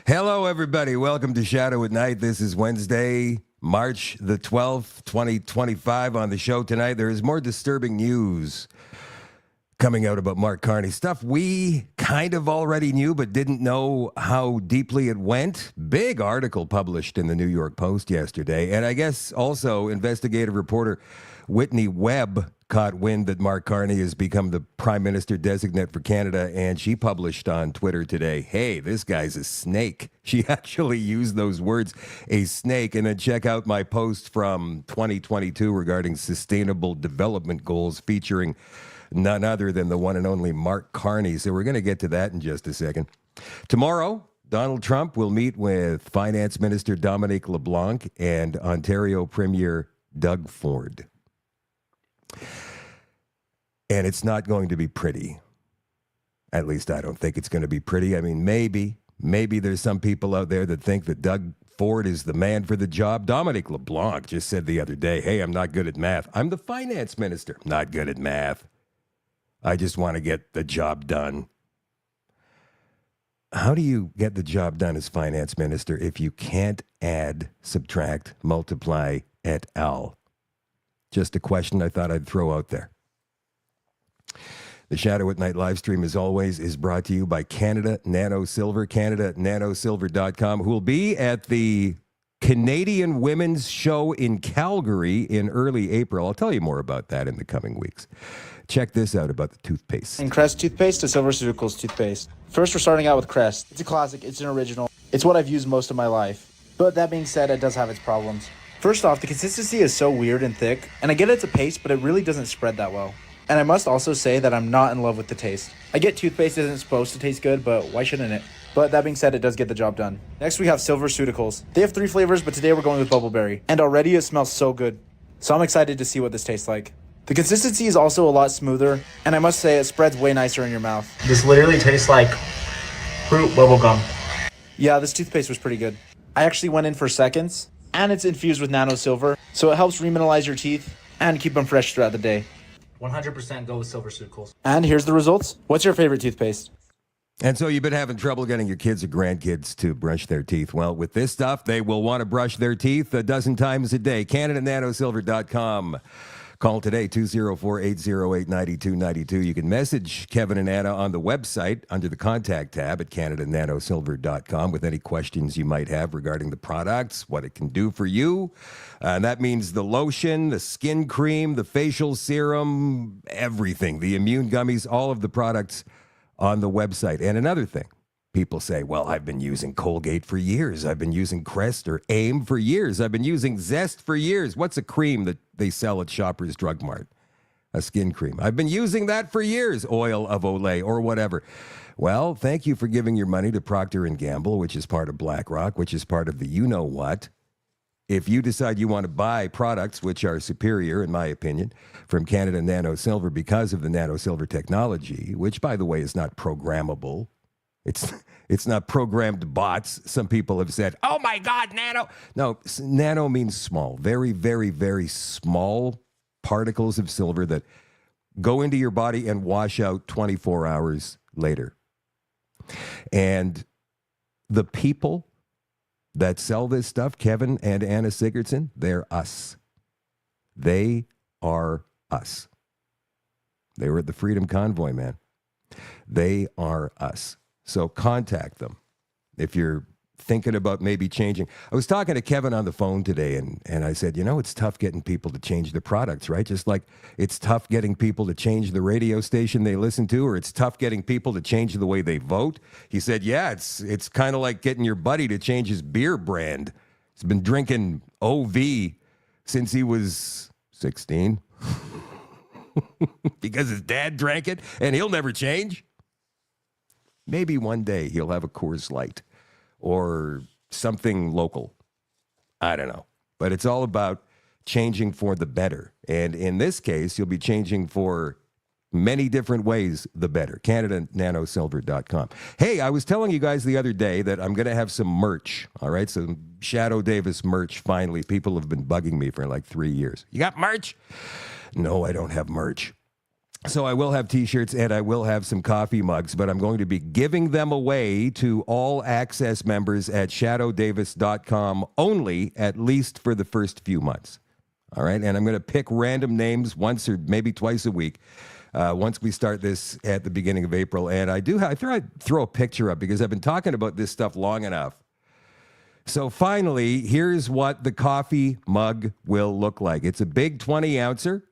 Hello, everybody. Welcome to Shadow at Night. This is Wednesday, March the 12th, 2025. On the show tonight, there is more disturbing news coming out about Mark Carney. Stuff we kind of already knew, but didn't know how deeply it went. Big article published in the New York Post yesterday. And I guess also investigative reporter Whitney Webb caught wind that Mark Carney has become the Prime Minister designate for Canada, and she published on Twitter today, hey, this guy's a snake. She actually used those words, a snake. And then check out my post from 2022 regarding sustainable development goals featuring none other than the one and only Mark Carney. So we're going to get to that in just a second. Tomorrow, Donald Trump will meet with Finance Minister Dominic LeBlanc and Ontario Premier Doug Ford. And it's not going to be pretty. At least I don't think it's going to be pretty. I mean, maybe there's some people out there that think that Doug Ford is the man for the job. Dominic LeBlanc just said the other day, hey, I'm not good at math. I'm the finance minister. Not good at math. I just want to get the job done. How do you get the job done as finance minister if you can't add, subtract, multiply, et al.? Just a question I thought I'd throw out there. The Shadow at Night live stream, as always, is brought to you by Canada Nano Silver, CanadaNanoSilver.com, who will be at the Canadian Women's Show in Calgary in early April. I'll tell you more about that in the coming weeks. Check this out about the toothpaste. And Crest toothpaste to SilverSeuticals toothpaste. First, we're starting out with Crest. It's a classic. It's an original. It's what I've used most of my life. But that being said, it does have its problems. First off, the consistency is so weird and thick, and I get it's a paste, but it really doesn't spread that well. And I must also say that I'm not in love with the taste. I get toothpaste isn't supposed to taste good, but why shouldn't it? But that being said, it does get the job done. Next, we have SilverSeuticals. They have 3 flavors, but today we're going with Bubbleberry. And already it smells so good. So I'm excited to see what this tastes like. The consistency is also a lot smoother, and I must say it spreads way nicer in your mouth. This literally tastes like fruit bubblegum. Yeah, this toothpaste was pretty good. I actually went in for seconds, and it's infused with nano silver, so it helps remineralize your teeth and keep them fresh throughout the day. 100% go with SilverSeuticals. And here's the results. What's your favorite toothpaste? And so you've been having trouble getting your kids or grandkids to brush their teeth. Well, with this stuff, they will want to brush their teeth a dozen times a day. CanadaNanoSilver.com. Call today, 204-808-9292. You can message Kevin and Anna on the website under the contact tab at CanadaNanoSilver.com with any questions you might have regarding the products, what it can do for you. And that means the lotion, the skin cream, the facial serum, everything, the immune gummies, all of the products on the website. And another thing, people say, well, I've been using Colgate for years. I've been using Crest or AIM for years. I've been using Zest for years. What's a cream that they sell at Shoppers Drug Mart? A skin cream. I've been using that for years. Oil of Olay or whatever. Well, thank you for giving your money to Procter & Gamble, which is part of BlackRock, which is part of the you-know-what. If you decide you want to buy products which are superior, in my opinion, from Canada Nano Silver because of the nano silver technology, which, by the way, is not programmable. It's not programmed bots. Some people have said, oh, my God, nano. No, nano means small, very, very, very small particles of silver that go into your body and wash out 24 hours later. And the people that sell this stuff, Kevin and Anna Sigurdsson, they're us. They are us. They were at the Freedom Convoy, man. They are us. So contact them if you're thinking about maybe changing. I was talking to Kevin on the phone today, and I said, it's tough getting people to change their products, right? Just like it's tough getting people to change the radio station they listen to, or it's tough getting people to change the way they vote. He said, yeah, it's kind of like getting your buddy to change his beer brand. He's been drinking OV since he was 16 because his dad drank it, and he'll never change. Maybe one day he'll have a Coors Light or something local. I don't know. But it's all about changing for the better. And in this case, you'll be changing for many different ways the better. CanadaNanoSilver.com. Hey, I was telling you guys the other day that I'm going to have some merch. All right, some Shadow Davis merch finally. People have been bugging me for like 3 years. You got merch? No, I don't have merch. So I will have T-shirts and I will have some coffee mugs, but I'm going to be giving them away to all access members at shadowdavis.com only, at least for the first few months. All right, and I'm going to pick random names once or maybe twice a week once we start this at the beginning of April. And I throw a picture up because I've been talking about this stuff long enough. So finally, here's what the coffee mug will look like. It's a big 20-ouncer.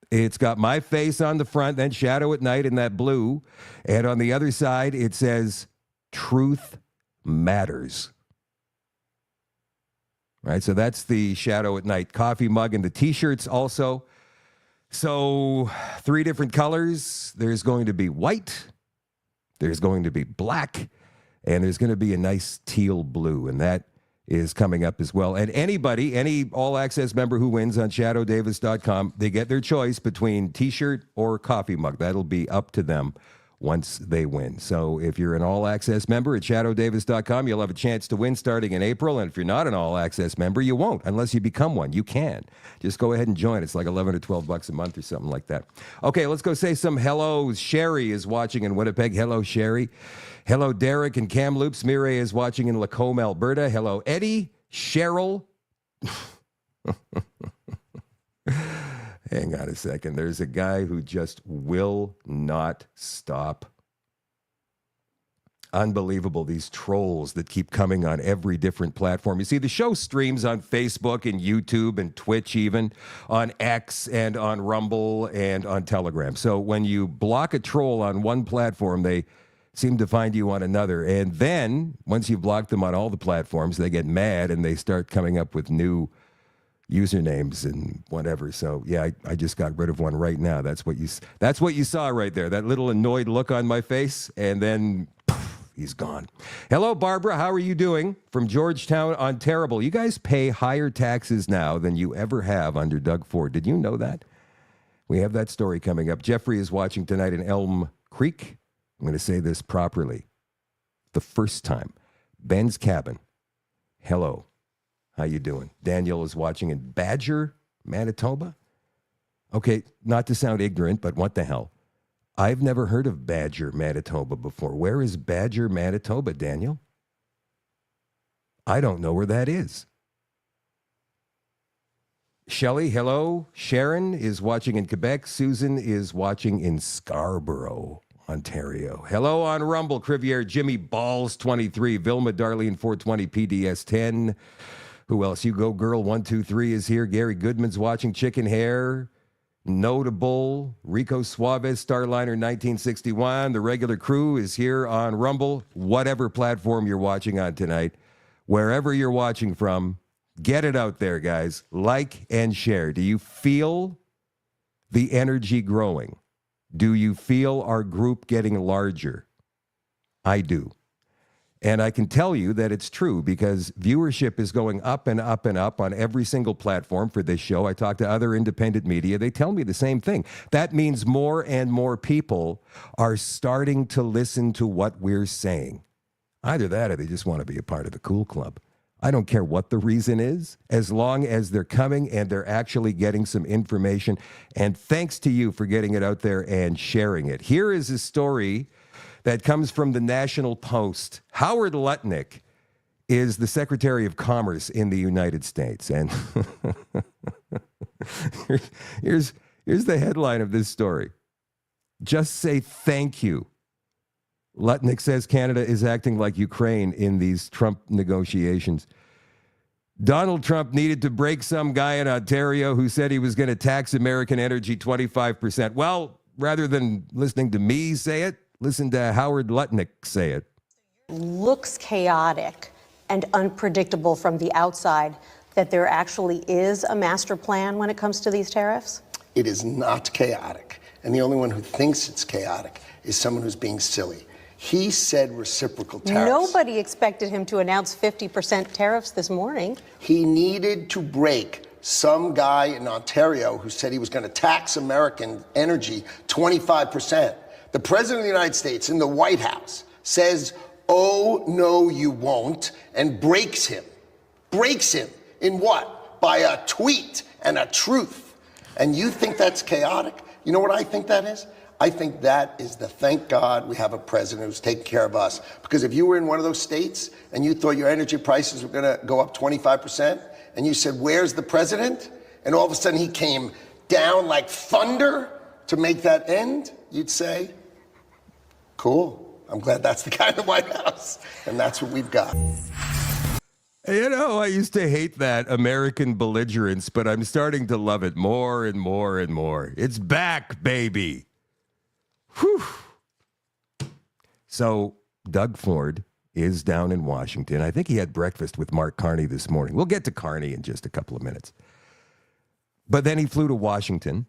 It's got my face on the front, then Shadow at Night in that blue. And on the other side, it says, Truth Matters. Right, so that's the Shadow at Night coffee mug, and the T-shirts also. So 3 different colors. There's going to be white, there's going to be black, and there's going to be a nice teal blue, and that is coming up as well. And any all-access member who wins on shadowdavis.com, they get their choice between T-shirt or coffee mug. That'll be up to them once they win. So if you're an all-access member at shadowdavis.com, you'll have a chance to win starting in April. And if you're not an all-access member, you won't unless you become one. You can. Just go ahead and join. It's like $11 or $12 a month or something like that. Okay, let's go say some hellos. Sherry is watching in Winnipeg. Hello, Sherry. Hello, Derek and Kamloops. Mireille is watching in Lacombe, Alberta. Hello, Eddie, Cheryl. Hang on a second. There's a guy who just will not stop. Unbelievable, these trolls that keep coming on every different platform. You see, the show streams on Facebook and YouTube and Twitch, even on X and on Rumble and on Telegram. So when you block a troll on one platform, they seem to find you on another. And then once you've blocked them on all the platforms, they get mad and they start coming up with new usernames and whatever. So yeah, I just got rid of one right now. That's what you saw right there. That little annoyed look on my face, and then poof, he's gone. Hello, Barbara. How are you doing? From Georgetown, Ontario. You guys pay higher taxes now than you ever have under Doug Ford. Did you know that? We have that story coming up. Jeffrey is watching tonight in Elm Creek. I'm going to say this properly. The first time. Ben's Cabin. Hello. How you doing? Danielle is watching in Badger, Manitoba. Okay, not to sound ignorant, but what the hell? I've never heard of Badger, Manitoba before. Where is Badger, Manitoba, Daniel? I don't know where that is. Shelley, hello. Sharon is watching in Quebec. Susan is watching in Scarborough, Ontario. Hello on Rumble, Crivier, Jimmy Balls 23, Vilma Darlene 420, PDS 10. Who else? You Go Girl 123 is here. Gary Goodman's watching. Chicken Hair, Notable, Rico Suarez, Starliner 1961. The regular crew is here on Rumble, whatever platform you're watching on tonight. Wherever you're watching from, get it out there, guys. Like and share. Do you feel the energy growing? Do you feel our group getting larger? I do. And I can tell you that it's true because viewership is going up and up and up on every single platform for this show. I talk to other independent media. They tell me the same thing. That means more and more people are starting to listen to what we're saying. Either that or they just want to be a part of the cool club. I don't care what the reason is, as long as they're coming and they're actually getting some information. And thanks to you for getting it out there and sharing it. Here is a story that comes from the National Post. Howard Lutnick is the Secretary of Commerce in the United States. And here's the headline of this story. Just say thank you. Lutnick says Canada is acting like Ukraine in these Trump negotiations. Donald Trump needed to break some guy in Ontario who said he was going to tax American energy 25%. Well, rather than listening to me say it, listen to Howard Lutnick say it. Looks chaotic and unpredictable from the outside, that there actually is a master plan when it comes to these tariffs? It is not chaotic. And the only one who thinks it's chaotic is someone who's being silly. He said reciprocal tariffs. Nobody expected him to announce 50% tariffs this morning. He needed to break some guy in Ontario who said he was going to tax American energy 25%. The President of the United States in the White House says, oh, no, you won't, and breaks him. Breaks him in what? By a tweet and a truth. And you think that's chaotic? You know what I think that is? I think that is the thank God we have a president who's taking care of us. Because if you were in one of those states and you thought your energy prices were going to go up 25%, and you said, where's the president? And all of a sudden he came down like thunder to make that end, you'd say, cool. I'm glad that's the guy in the White House. And that's what we've got. You know, I used to hate that American belligerence, but I'm starting to love it more and more and more. It's back, baby. Whew. So Doug Ford is down in Washington. I think he had breakfast with Mark Carney this morning. We'll get to Carney in just a couple of minutes. But then he flew to Washington,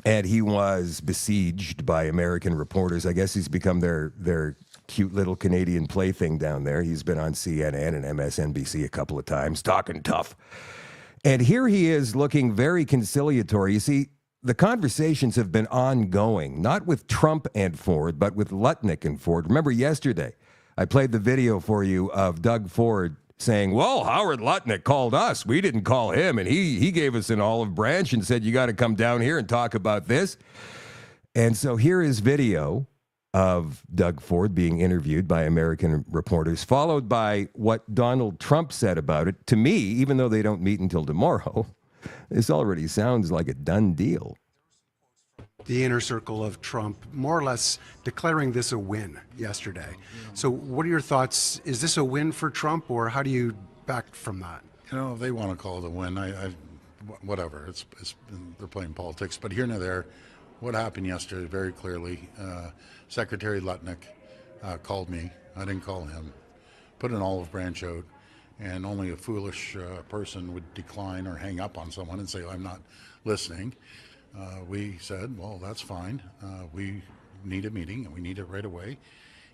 and he was besieged by American reporters. I guess he's become their cute little Canadian plaything down there. He's been on CNN and MSNBC a couple of times, talking tough. And here he is looking very conciliatory. You see, the conversations have been ongoing, not with Trump and Ford, but with Lutnick and Ford. Remember yesterday, I played the video for you of Doug Ford saying, well, Howard Lutnick called us. We didn't call him. And he gave us an olive branch and said, you got to come down here and talk about this. And so here is video of Doug Ford being interviewed by American reporters, followed by what Donald Trump said about it. To me, even though they don't meet until tomorrow, this already sounds like a done deal. The inner circle of Trump more or less declaring this a win yesterday. So what are your thoughts? Is this a win for Trump, or how do you back from that? You know, if they want to call it a win, whatever. It's they're playing politics. But here and there, what happened yesterday very clearly, Secretary Lutnick called me. I didn't call him. Put an olive branch out, and only a foolish person would decline or hang up on someone and say, I'm not listening. We said, well, that's fine. We need a meeting, and we need it right away.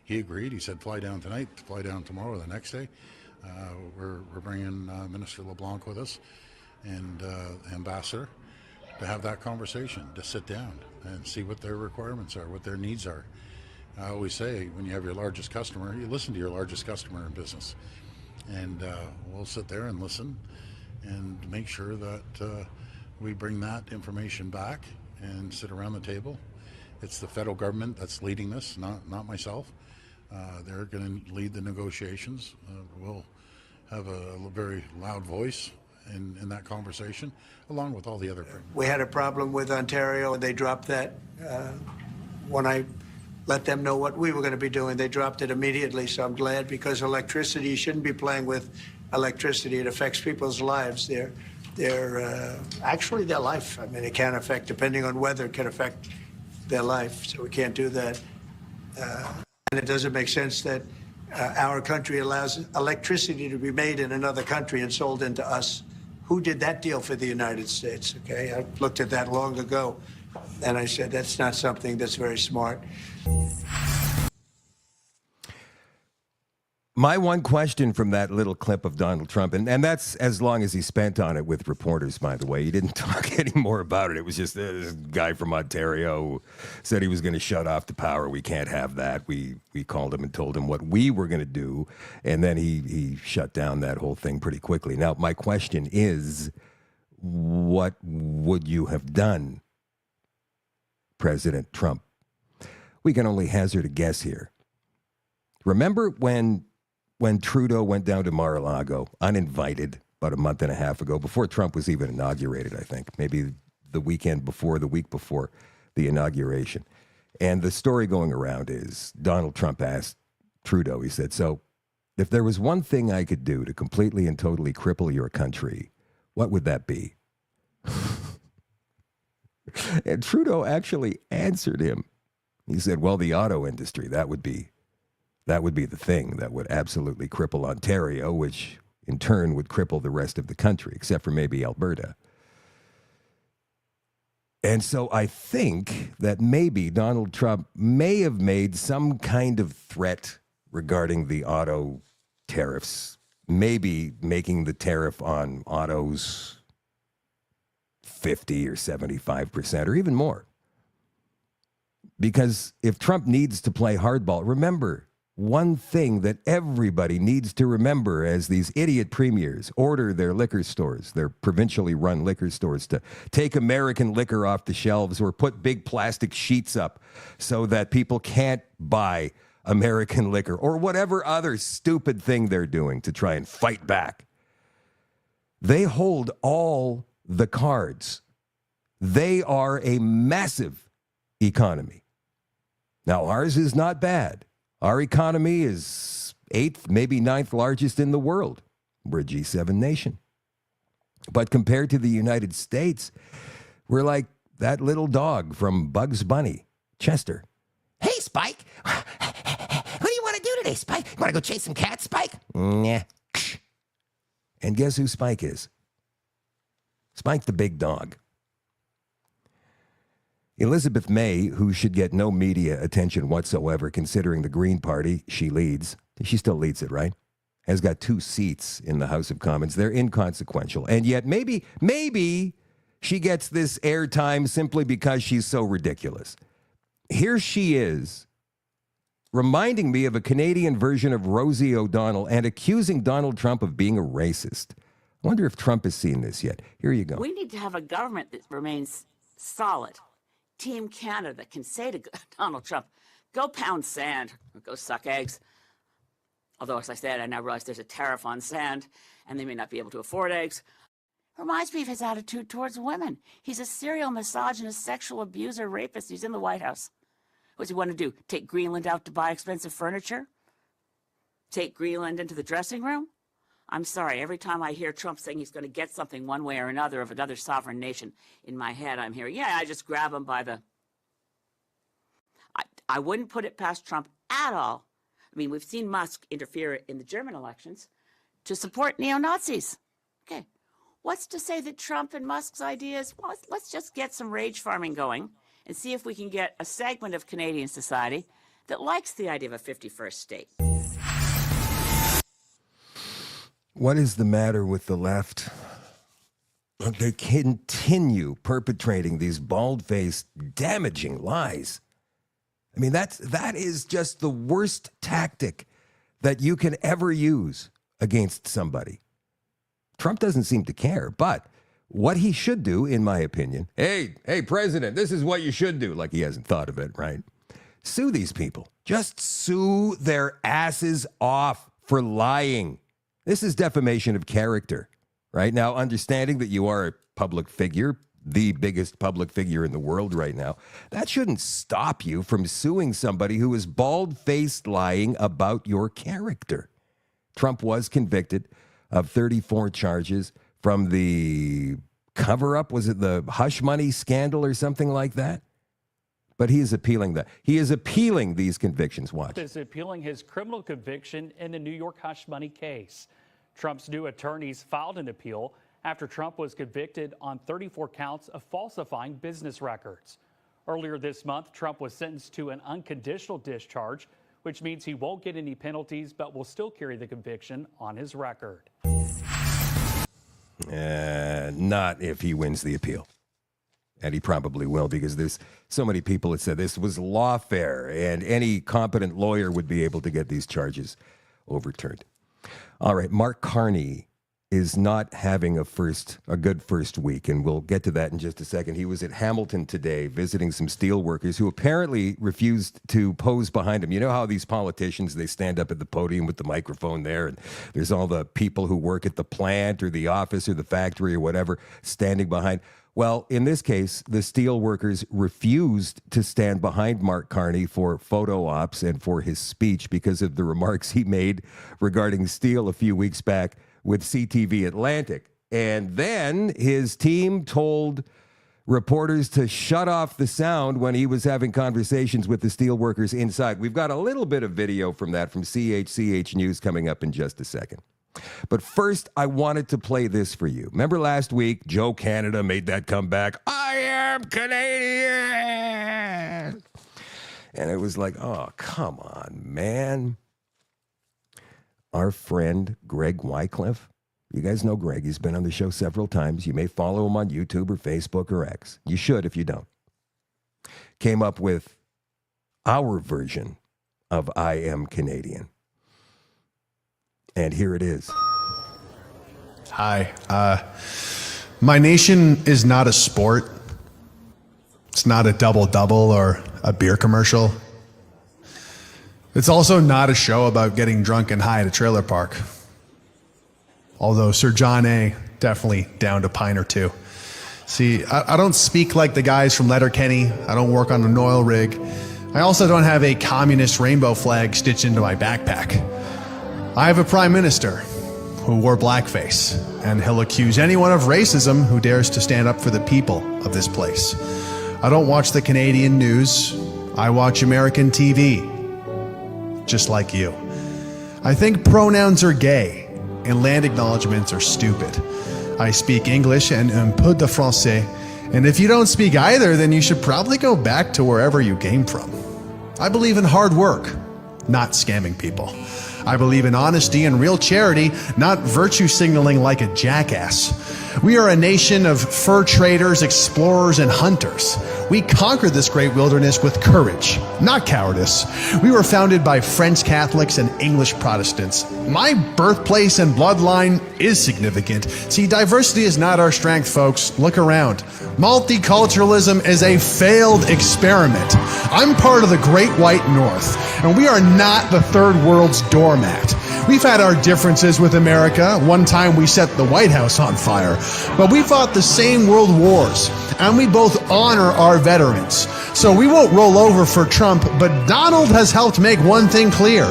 He agreed. He said, fly down tonight, fly down tomorrow, the next day. We're bringing Minister LeBlanc with us and the ambassador to have that conversation, to sit down and see what their requirements are, what their needs are. I always say, when you have your largest customer, you listen to your largest customer in business. And we'll sit there and listen and make sure that we bring that information back and sit around the table It's the federal government that's leading this, not myself. They're going to lead the negotiations. We'll have a very loud voice in that conversation, along with all the other. We had a problem with Ontario, and they dropped that when I let them know what we were going to be doing. They dropped it immediately, so I'm glad, because electricity, you shouldn't be playing with electricity. It affects people's lives. Actually their life. I mean, it can affect, depending on weather, it can affect their life, so we can't do that. And it doesn't make sense that our country allows electricity to be made in another country and sold into us. Who did that deal for the United States? Okay, I looked at that long ago, and I said, that's not something that's very smart. My one question from that little clip of Donald Trump, and that's as long as he spent on it with reporters, by the way. He didn't talk any more about it. It was just this guy from Ontario who said he was going to shut off the power. We can't have that. We called him and told him what we were going to do, and then he shut down that whole thing pretty quickly. Now, my question is, what would you have done, President Trump? We can only hazard a guess here. Remember when Trudeau went down to Mar-a-Lago, uninvited, about a month and a half ago, before Trump was even inaugurated, I think, maybe the week before the inauguration. And the story going around is Donald Trump asked Trudeau, he said, so if there was one thing I could do to completely and totally cripple your country, what would that be? And Trudeau actually answered him. He said, well, the auto industry, that would be the thing that would absolutely cripple Ontario, which in turn would cripple the rest of the country, except for maybe Alberta. And so I think that maybe Donald Trump may have made some kind of threat regarding the auto tariffs, maybe making the tariff on autos 50 or 75% or even more. Because if Trump needs to play hardball, remember, one thing that everybody needs to remember as these idiot premiers order their liquor stores, their provincially run liquor stores, to take American liquor off the shelves or put big plastic sheets up so that people can't buy American liquor or whatever other stupid thing they're doing to try and fight back. They hold all the cards. They are a massive economy. Now, ours is not bad. Our economy is 8th, maybe 9th largest in the world. We're a G7 nation. But compared to the United States, we're like that little dog from Bugs Bunny, Chester. Hey, Spike. What do you want to do today, Spike? Want to go chase some cats, Spike? Nah. And guess who Spike is? Spike the big dog. Elizabeth May, who should get no media attention whatsoever, considering the Green Party she leads, she still leads it, right? Has got 2 seats in the House of Commons. They're inconsequential. And yet maybe she gets this airtime simply because she's so ridiculous. Here she is, reminding me of a Canadian version of Rosie O'Donnell and accusing Donald Trump of being a racist. I wonder if Trump has seen this yet. Here you go. We need to have a government that remains solid. Team Canada can say to Donald Trump, go pound sand or go suck eggs. Although, as I said, I now realize there's a tariff on sand and they may not be able to afford eggs. Reminds me of his attitude towards women. He's a serial misogynist, sexual abuser, rapist. He's in the White House. What's he want to do? Take Greenland out to buy expensive furniture? Take Greenland into the dressing room? I'm sorry, every time I hear Trump saying he's going to get something one way or another of another sovereign nation, in my head I'm hearing, yeah, I just grab him by the... I wouldn't put it past Trump at all. I mean, we've seen Musk interfere in the German elections to support neo-Nazis. Okay, what's to say that Trump and Musk's ideas, well, let's just get some rage farming going and see if we can get a segment of Canadian society that likes the idea of a 51st state. What is the matter with the left? They continue perpetrating these bald-faced, damaging lies. I mean, that is just the worst tactic that you can ever use against somebody. Trump doesn't seem to care, but what he should do, in my opinion, hey, President, this is what you should do. Like he hasn't thought of it, right? Sue these people. Just sue their asses off for lying. This is defamation of character, right? Now, understanding that you are a public figure, the biggest public figure in the world right now, that shouldn't stop you from suing somebody who is bald-faced lying about your character. Trump was convicted of 34 charges from the cover-up. Was it the hush money scandal or something like that? But he is appealing that. He is appealing these convictions. Watch. Is appealing his criminal conviction in the New York hush money case. Trump's new attorneys filed an appeal after Trump was convicted on 34 counts of falsifying business records. Earlier this month, Trump was sentenced to an unconditional discharge, which means he won't get any penalties, but will still carry the conviction on his record. Not if he wins the appeal. And he probably will, because there's so many people that said this was lawfare, and any competent lawyer would be able to get these charges overturned. All right, Mark Carney is not having a good first week, and we'll get to that in just a second. He was at Hamilton today visiting some steel workers who apparently refused to pose behind him. You know how these politicians, they stand up at the podium with the microphone there, and there's all the people who work at the plant or the office or the factory or whatever standing behind. Well, in this case, the steel workers refused to stand behind Mark Carney for photo ops and for his speech because of the remarks he made regarding steel a few weeks back with CTV Atlantic. And then his team told reporters to shut off the sound when he was having conversations with the steel workers inside. We've got a little bit of video from that from CHCH News coming up in just a second. But first, I wanted to play this for you. Remember last week, Joe Canada made that comeback, I am Canadian. And it was like, oh, come on, man. Our friend Greg Wycliffe, you guys know Greg. He's been on the show several times. You may follow him on YouTube or Facebook or X. You should if you don't. Came up with our version of I am Canadian. And here it is. Hi. My nation is not a sport. It's not a double-double or a beer commercial. It's also not a show about getting drunk and high at a trailer park. Although Sir John A. definitely downed a pint or two. See, I don't speak like the guys from Letterkenny. I don't work on an oil rig. I also don't have a communist rainbow flag stitched into my backpack. I have a prime minister who wore blackface, and he'll accuse anyone of racism who dares to stand up for the people of this place. I don't watch the Canadian news. I watch American TV. Just like you. I think pronouns are gay and land acknowledgements are stupid. I speak English and un peu de français, and if you don't speak either, then you should probably go back to wherever you came from. I believe in hard work, not scamming people. I believe in honesty and real charity, not virtue signaling like a jackass. We are a nation of fur traders, explorers, and hunters. We conquered this great wilderness with courage, not cowardice. We were founded by French Catholics and English Protestants. My birthplace and bloodline is significant. See, diversity is not our strength, folks. Look around. Multiculturalism is a failed experiment. I'm part of the Great White North, and we are not the third world's doormat. We've had our differences with America. One time we set the White House on fire. But we fought the same world wars, and we both honor our veterans. So we won't roll over for Trump, but Donald has helped make one thing clear.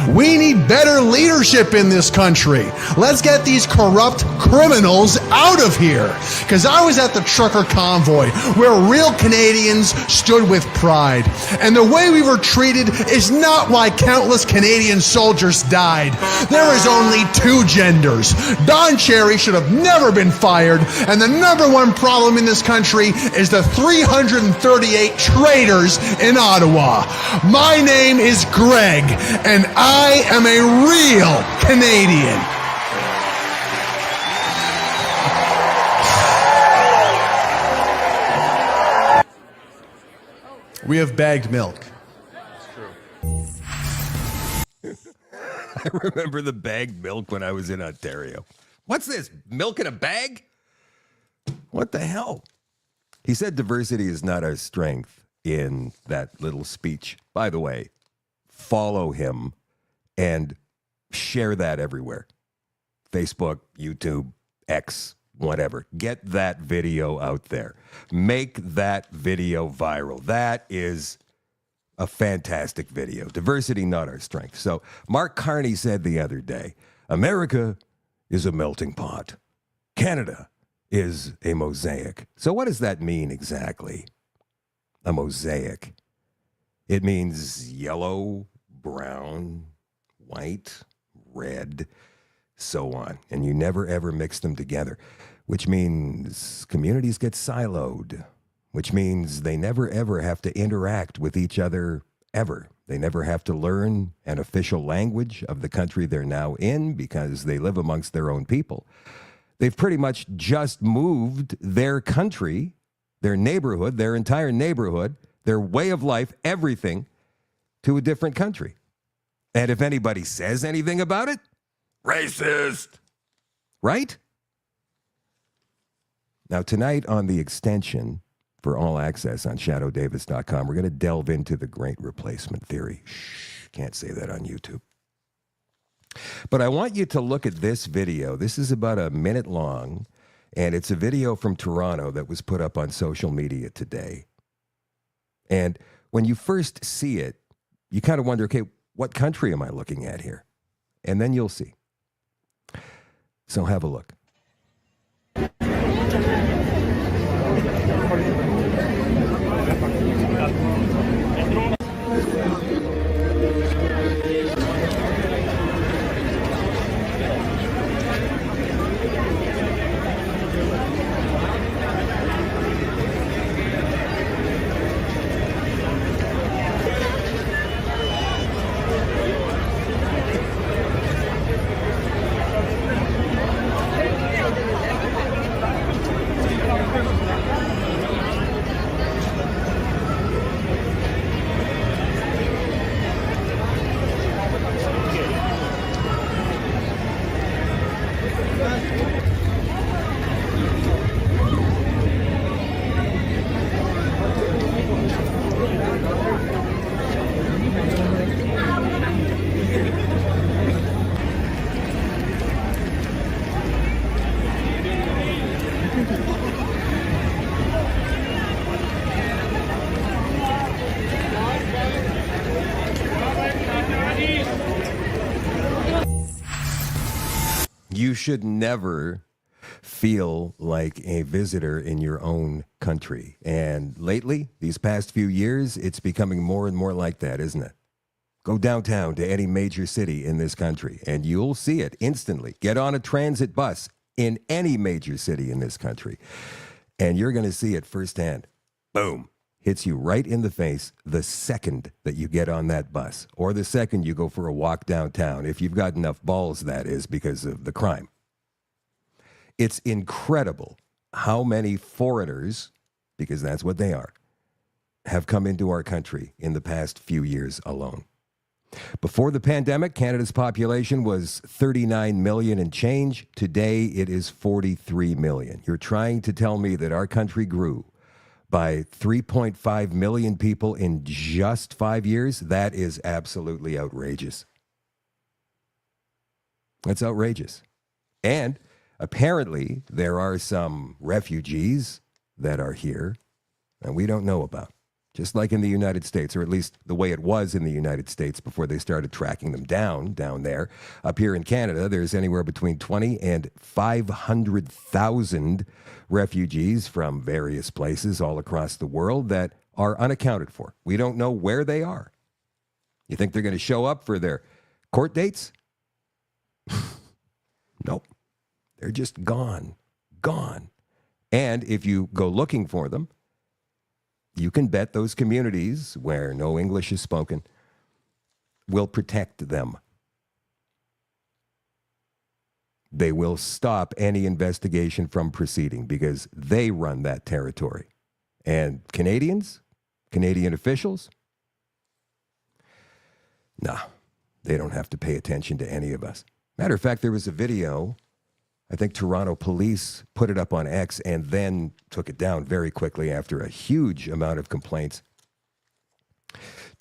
We need better leadership in this country. Let's get these corrupt criminals out of here. Because I was at the trucker convoy where real Canadians stood with pride. And the way we were treated is not why countless Canadian soldiers died. There is only two genders. Don Cherry should have never been fired, and the number one problem in this country is the 338 traitors in Ottawa. My name is Greg, and I am a real Canadian. We have bagged milk. I remember the bagged milk when I was in Ontario. What's this? Milk in a bag? What the hell? He said diversity is not our strength in that little speech. By the way, follow him and share that everywhere. Facebook, YouTube, X, whatever. Get that video out there. Make that video viral. That is a fantastic video. Diversity, not our strength. So Mark Carney said the other day, America is a melting pot. Canada is a mosaic. So what does that mean exactly? A mosaic. It means yellow, brown, white, red, so on. And you never ever mix them together, which means communities get siloed, which means they never ever have to interact with each other ever. They never have to learn an official language of the country they're now in because they live amongst their own people. They've pretty much just moved their country, their neighborhood, their entire neighborhood, their way of life, everything to a different country. And if anybody says anything about it, racist, right? Now, tonight on the extension for All Access on shadowdavis.com, we're going to delve into the Great Replacement Theory. Shh, can't say that on YouTube. But I want you to look at this video. This is about a minute long, and it's a video from Toronto that was put up on social media today. And when you first see it, you kind of wonder, okay, what country am I looking at here? And then you'll see. So have a look. You should never feel like a visitor in your own country. And lately, these past few years, it's becoming more and more like that, isn't it? Go downtown to any major city in this country, and you'll see it instantly. Get on a transit bus in any major city in this country, and you're going to see it firsthand. Boom. Hits you right in the face the second that you get on that bus, or the second you go for a walk downtown, if you've got enough balls, that is, because of the crime. It's incredible how many foreigners, because that's what they are, have come into our country in the past few years alone. Before the pandemic, Canada's population was 39 million and change. Today, it is 43 million. You're trying to tell me that our country grew by 3.5 million people in just 5 years? That is absolutely outrageous. That's outrageous. And apparently, there are some refugees that are here and we don't know about. Just like in the United States, or at least the way it was in the United States before they started tracking them down there. Up here in Canada, there's anywhere between 20 and 500,000 refugees from various places all across the world that are unaccounted for. We don't know where they are. You think they're going to show up for their court dates? Nope. They're just gone. And if you go looking for them, you can bet those communities where no English is spoken will protect them. They will stop any investigation from proceeding because they run that territory. And Canadian officials, nah, they don't have to pay attention to any of us. Matter of fact, there was a video I think Toronto police put it up on X and then took it down very quickly after a huge amount of complaints.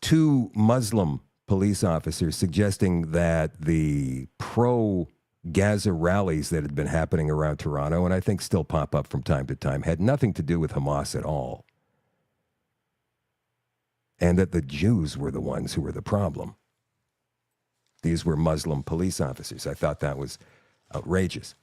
2 Muslim police officers suggesting that the pro-Gaza rallies that had been happening around Toronto, and I think still pop up from time to time, had nothing to do with Hamas at all. And that the Jews were the ones who were the problem. These were Muslim police officers. I thought that was outrageous.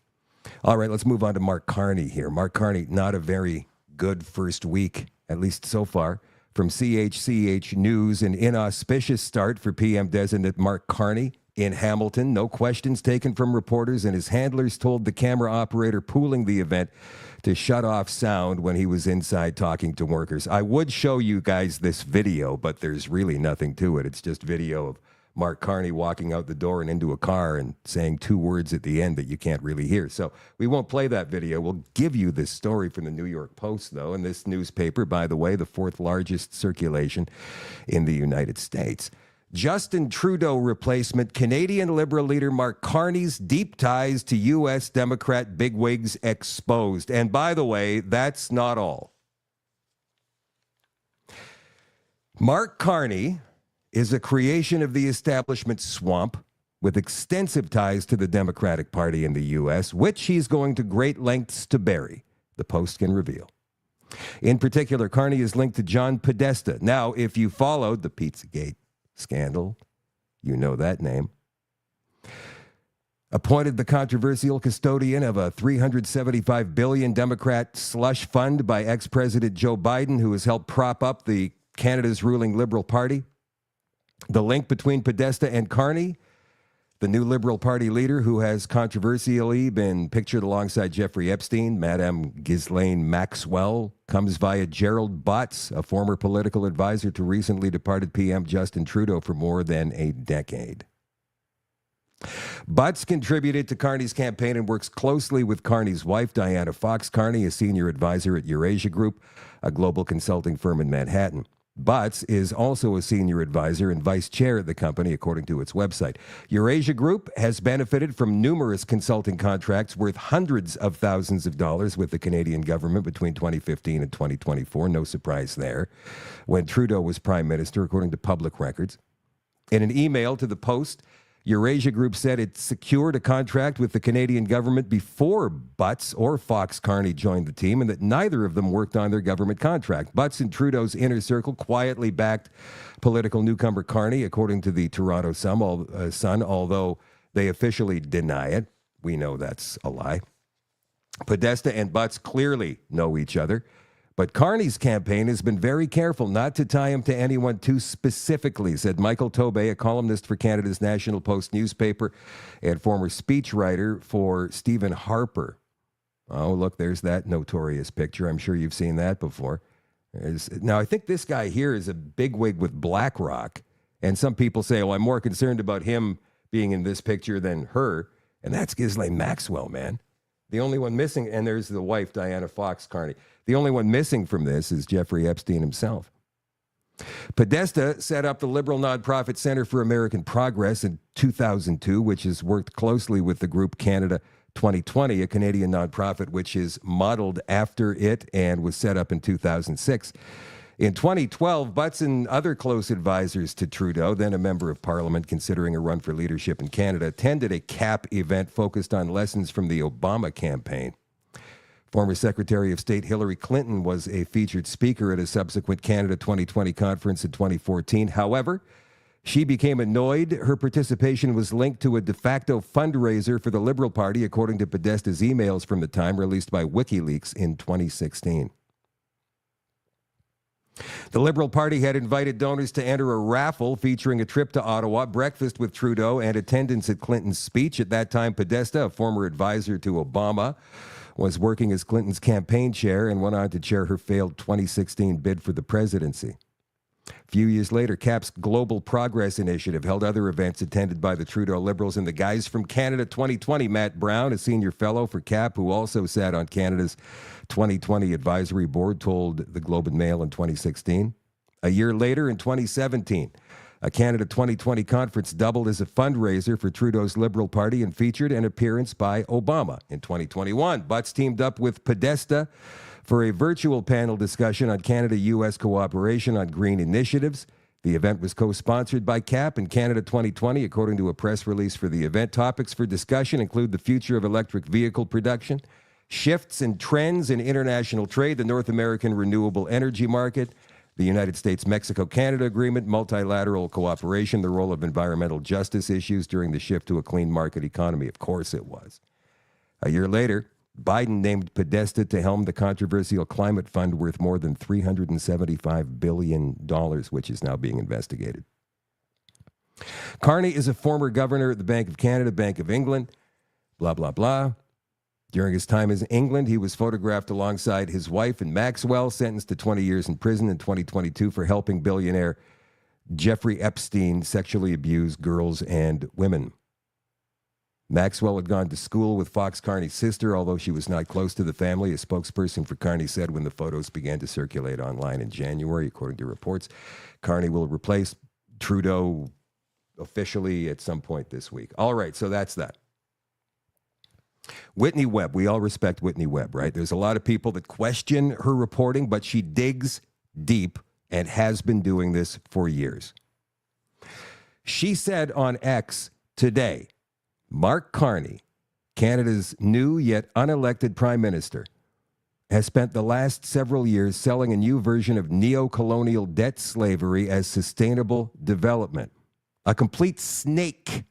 All right, let's move on to Mark Carney here. Mark Carney, not a very good first week, at least so far. From CHCH News, an inauspicious start for PM designate Mark Carney in Hamilton. No questions taken from reporters, and his handlers told the camera operator pooling the event to shut off sound when he was inside talking to workers. I would show you guys this video, but there's really nothing to it. It's just video of Mark Carney walking out the door and into a car and saying 2 words at the end that you can't really hear. So we won't play that video. We'll give you this story from the New York Post, though. And this newspaper, by the way, the 4th largest circulation in the United States. Justin Trudeau replacement, Canadian Liberal leader Mark Carney's deep ties to U.S. Democrat bigwigs exposed. And by the way, that's not all. Mark Carney is a creation of the establishment swamp with extensive ties to the Democratic Party in the U.S., which he's going to great lengths to bury, the Post can reveal. In particular, Carney is linked to John Podesta. Now, if you followed the Pizzagate scandal, you know that name. Appointed the controversial custodian of a $375 billion Democrat slush fund by ex-President Joe Biden, who has helped prop up Canada's ruling Liberal Party. The link between Podesta and Carney, the new Liberal Party leader who has controversially been pictured alongside Jeffrey Epstein, Madame Ghislaine Maxwell, comes via Gerald Butts, a former political advisor to recently departed PM Justin Trudeau for more than a decade. Butts contributed to Carney's campaign and works closely with Carney's wife, Diana Fox Carney, a senior advisor at Eurasia Group, a global consulting firm in Manhattan. Butts is also a senior advisor and vice chair at the company, according to its website. Eurasia Group has benefited from numerous consulting contracts worth hundreds of thousands of dollars with the Canadian government between 2015 and 2024. No surprise there. When Trudeau was prime minister, according to public records. In an email to the Post, Eurasia Group said it secured a contract with the Canadian government before Butts or Fox Carney joined the team, and that neither of them worked on their government contract. Butts and Trudeau's inner circle quietly backed political newcomer Carney, according to the Toronto Sun, although they officially deny it. We know that's a lie. Podesta and Butts clearly know each other. But Carney's campaign has been very careful not to tie him to anyone too specifically, said Michael Tobey, a columnist for Canada's National Post newspaper and former speechwriter for Stephen Harper. Oh, look, there's that notorious picture. I'm sure you've seen that before. Now, I think this guy here is a bigwig with BlackRock. And some people say, well, I'm more concerned about him being in this picture than her. And that's Ghislaine Maxwell, man. The only one missing, and there's the wife, Diana Fox Carney. The only one missing from this is Jeffrey Epstein himself. Podesta set up the liberal nonprofit Center for American Progress in 2002, which has worked closely with the group Canada 2020, a Canadian nonprofit which is modeled after it and was set up in 2006. In 2012, Butts and other close advisors to Trudeau, then a member of Parliament considering a run for leadership in Canada, attended a CAP event focused on lessons from the Obama campaign. Former Secretary of State Hillary Clinton was a featured speaker at a subsequent Canada 2020 conference in 2014. However, she became annoyed her participation was linked to a de facto fundraiser for the Liberal Party, according to Podesta's emails from the time released by WikiLeaks in 2016. The Liberal Party had invited donors to enter a raffle featuring a trip to Ottawa, breakfast with Trudeau, and attendance at Clinton's speech. At that time, Podesta, a former advisor to Obama, was working as Clinton's campaign chair and went on to chair her failed 2016 bid for the presidency. A few years later, CAP's Global Progress Initiative held other events attended by the Trudeau Liberals and the guys from Canada 2020. Matt Brown, a senior fellow for CAP, who also sat on Canada's 2020 advisory board, told the Globe and Mail in 2016. A year later, in 2017, A Canada 2020 conference doubled as a fundraiser for Trudeau's Liberal Party and featured an appearance by Obama in 2021. Butts teamed up with Podesta for a virtual panel discussion on Canada-U.S. cooperation on green initiatives. The event was co-sponsored by CAP and Canada 2020, according to a press release for the event. Topics for discussion include the future of electric vehicle production, shifts and trends in international trade, the North American renewable energy market, the United States-Mexico-Canada agreement, multilateral cooperation, the role of environmental justice issues during the shift to a clean market economy. Of course it was. A year later, Biden named Podesta to helm the controversial climate fund worth more than $375 billion, which is now being investigated. Carney is a former governor of the Bank of Canada, Bank of England, blah, blah, blah. During his time in England, he was photographed alongside his wife and Maxwell, sentenced to 20 years in prison in 2022 for helping billionaire Jeffrey Epstein sexually abuse girls and women. Maxwell had gone to school with Fox Carney's sister, although she was not close to the family, a spokesperson for Carney said when the photos began to circulate online in January, according to reports. Carney will replace Trudeau officially at some point this week. All right, so that's that. Whitney Webb, we all respect Whitney Webb, right? There's a lot of people that question her reporting, but she digs deep and has been doing this for years. She said on X today, Mark Carney, Canada's new yet unelected prime minister, has spent the last several years selling a new version of neo-colonial debt slavery as sustainable development. A complete snake.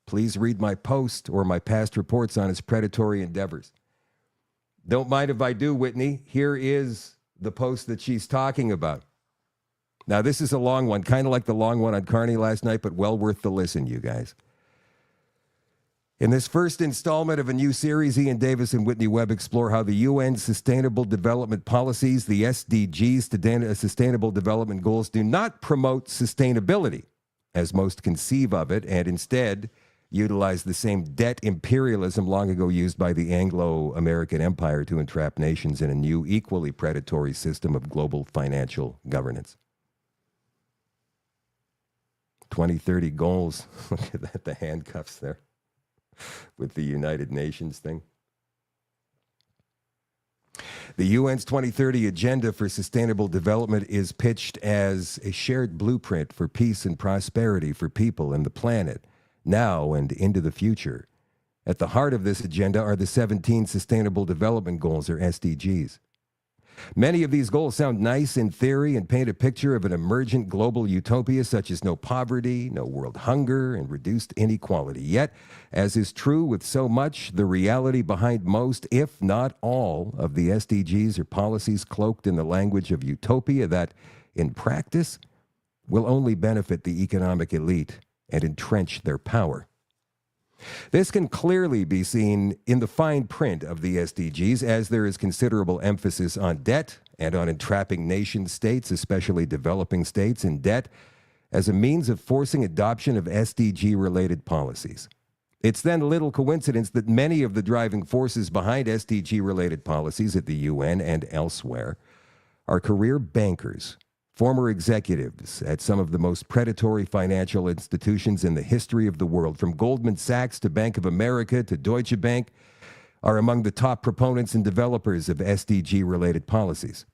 Please read my post or my past reports on his predatory endeavors. Don't mind if I do, Whitney. Here is the post that she's talking about. Now, this is a long one, kind of like the long one on Carney last night, but well worth the listen, you guys. In this first installment of a new series, Ian Davis and Whitney Webb explore how the UN Sustainable Development Policies, the SDGs, Sustainable Development Goals, do not promote sustainability, as most conceive of it, and instead utilize the same debt imperialism long ago used by the Anglo-American Empire to entrap nations in a new, equally predatory system of global financial governance. 2030 goals. Look at that, the handcuffs there with the United Nations thing. The UN's 2030 Agenda for Sustainable Development is pitched as a shared blueprint for peace and prosperity for people and the planet, now and into the future. At the heart of this agenda are the 17 Sustainable Development Goals, or SDGs. Many of these goals sound nice in theory and paint a picture of an emergent global utopia such as no poverty, no world hunger, and reduced inequality. Yet, as is true with so much, the reality behind most, if not all, of the SDGs are policies cloaked in the language of utopia that, in practice, will only benefit the economic elite and entrench their power. This can clearly be seen in the fine print of the SDGs, as there is considerable emphasis on debt and on entrapping nation states, especially developing states, in debt as a means of forcing adoption of SDG-related policies. It's then little coincidence that many of the driving forces behind SDG-related policies at the UN and elsewhere are career bankers, former executives at some of the most predatory financial institutions in the history of the world, from Goldman Sachs to Bank of America to Deutsche Bank, are among the top proponents and developers of SDG-related policies.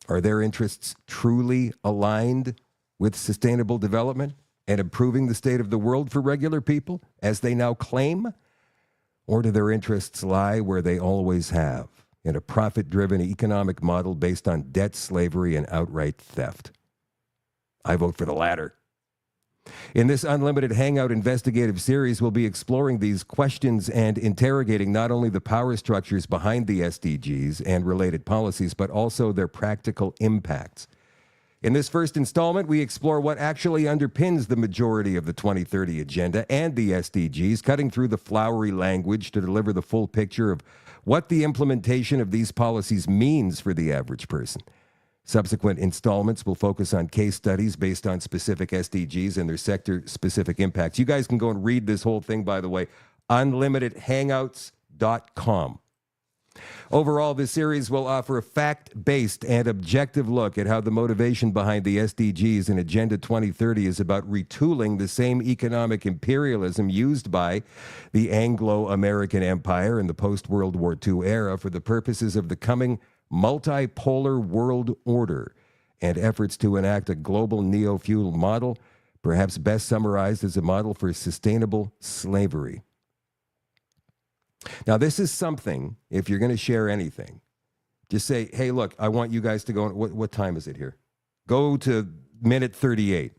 Are their interests truly aligned with sustainable development and improving the state of the world for regular people, as they now claim? Or do their interests lie where they always have, in a profit-driven economic model based on debt slavery and outright theft? I vote for the latter. In this unlimited Hangout investigative series, we'll be exploring these questions and interrogating not only the power structures behind the SDGs and related policies, but also their practical impacts. In this first installment, we explore what actually underpins the majority of the 2030 Agenda and the SDGs, cutting through the flowery language to deliver the full picture of what the implementation of these policies means for the average person. Subsequent installments will focus on case studies based on specific SDGs and their sector-specific impacts. You guys can go and read this whole thing, by the way, unlimitedhangouts.com. Overall, this series will offer a fact-based and objective look at how the motivation behind the SDGs and Agenda 2030 is about retooling the same economic imperialism used by the Anglo-American Empire in the post-World War II era for the purposes of the coming multipolar world order and efforts to enact a global neo-feudal model, perhaps best summarized as a model for sustainable slavery. Now, this is something, if you're going to share anything, just say, hey, look, I want you guys to go. What time is it here? Go to minute 38.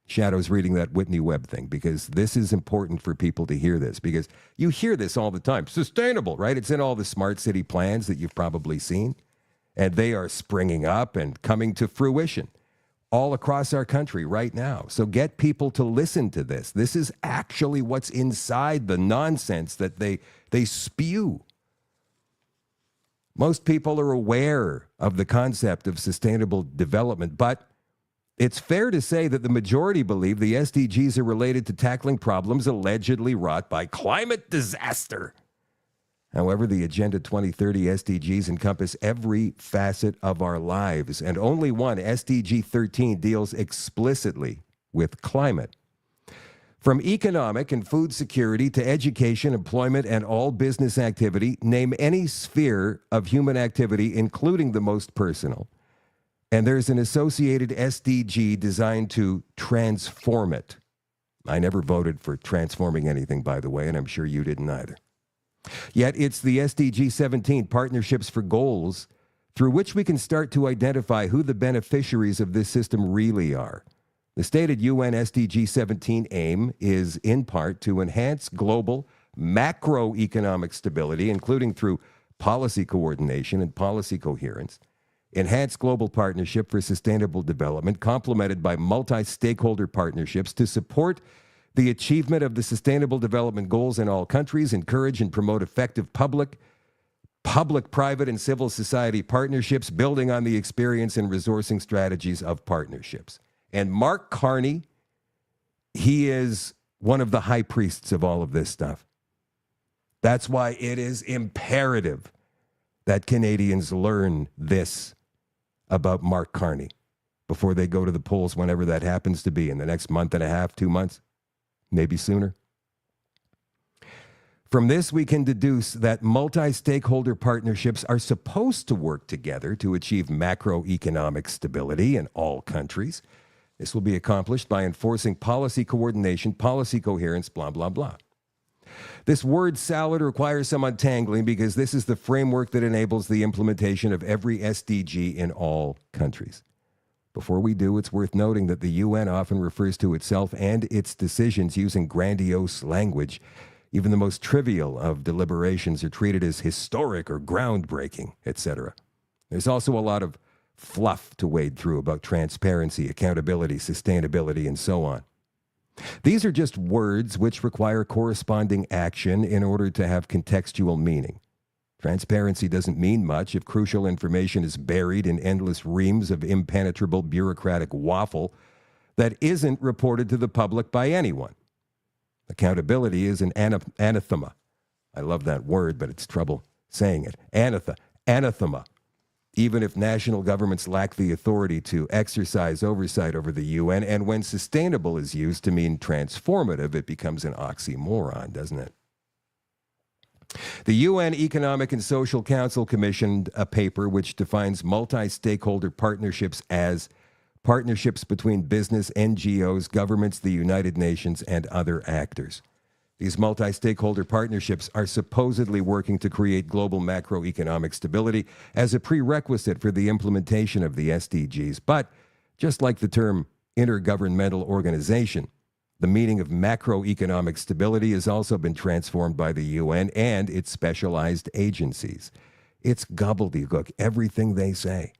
Shadow's reading that Whitney Webb thing, because this is important for people to hear this, because you hear this all the time. Sustainable, right? It's in all the smart city plans that you've probably seen, and they are springing up and coming to fruition all across our country right now. So get people to listen to this. This is actually what's inside the nonsense that they spew. Most people are aware of the concept of sustainable development, but it's fair to say that the majority believe the SDGs are related to tackling problems allegedly wrought by climate disaster. However, the Agenda 2030 SDGs encompass every facet of our lives, and only one, SDG 13, deals explicitly with climate. From economic and food security to education, employment, and all business activity, name any sphere of human activity, including the most personal, and there's an associated SDG designed to transform it. I never voted for transforming anything, by the way, and I'm sure you didn't either. Yet it's the SDG 17, Partnerships for Goals, through which we can start to identify who the beneficiaries of this system really are. The stated UN SDG 17 aim is, in part, to enhance global macroeconomic stability, including through policy coordination and policy coherence, enhance global partnership for sustainable development, complemented by multi-stakeholder partnerships to support the achievement of the Sustainable Development Goals in all countries, encourage and promote effective public, private, and civil society partnerships, building on the experience and resourcing strategies of partnerships. And Mark Carney, he is one of the high priests of all of this stuff. That's why it is imperative that Canadians learn this about Mark Carney before they go to the polls, whenever that happens to be, in the next month and a half, 2 months. Maybe sooner. From this, we can deduce that multi-stakeholder partnerships are supposed to work together to achieve macroeconomic stability in all countries. This will be accomplished by enforcing policy coordination, policy coherence, blah, blah, blah. This word salad requires some untangling, because this is the framework that enables the implementation of every SDG in all countries. Before we do, it's worth noting that the UN often refers to itself and its decisions using grandiose language. Even the most trivial of deliberations are treated as historic or groundbreaking, etc. There's also a lot of fluff to wade through about transparency, accountability, sustainability, and so on. These are just words which require corresponding action in order to have contextual meaning. Transparency doesn't mean much if crucial information is buried in endless reams of impenetrable bureaucratic waffle that isn't reported to the public by anyone. Accountability is an anathema. I love that word, but it's trouble saying it. Anathema. Even if national governments lack the authority to exercise oversight over the UN, and when sustainable is used to mean transformative, it becomes an oxymoron, doesn't it? The UN Economic and Social Council commissioned a paper which defines multi-stakeholder partnerships as partnerships between business, NGOs, governments, the United Nations, and other actors. These multi-stakeholder partnerships are supposedly working to create global macroeconomic stability as a prerequisite for the implementation of the SDGs. But just like the term intergovernmental organization, the meaning of macroeconomic stability has also been transformed by the UN and its specialized agencies. It's gobbledygook, everything they say.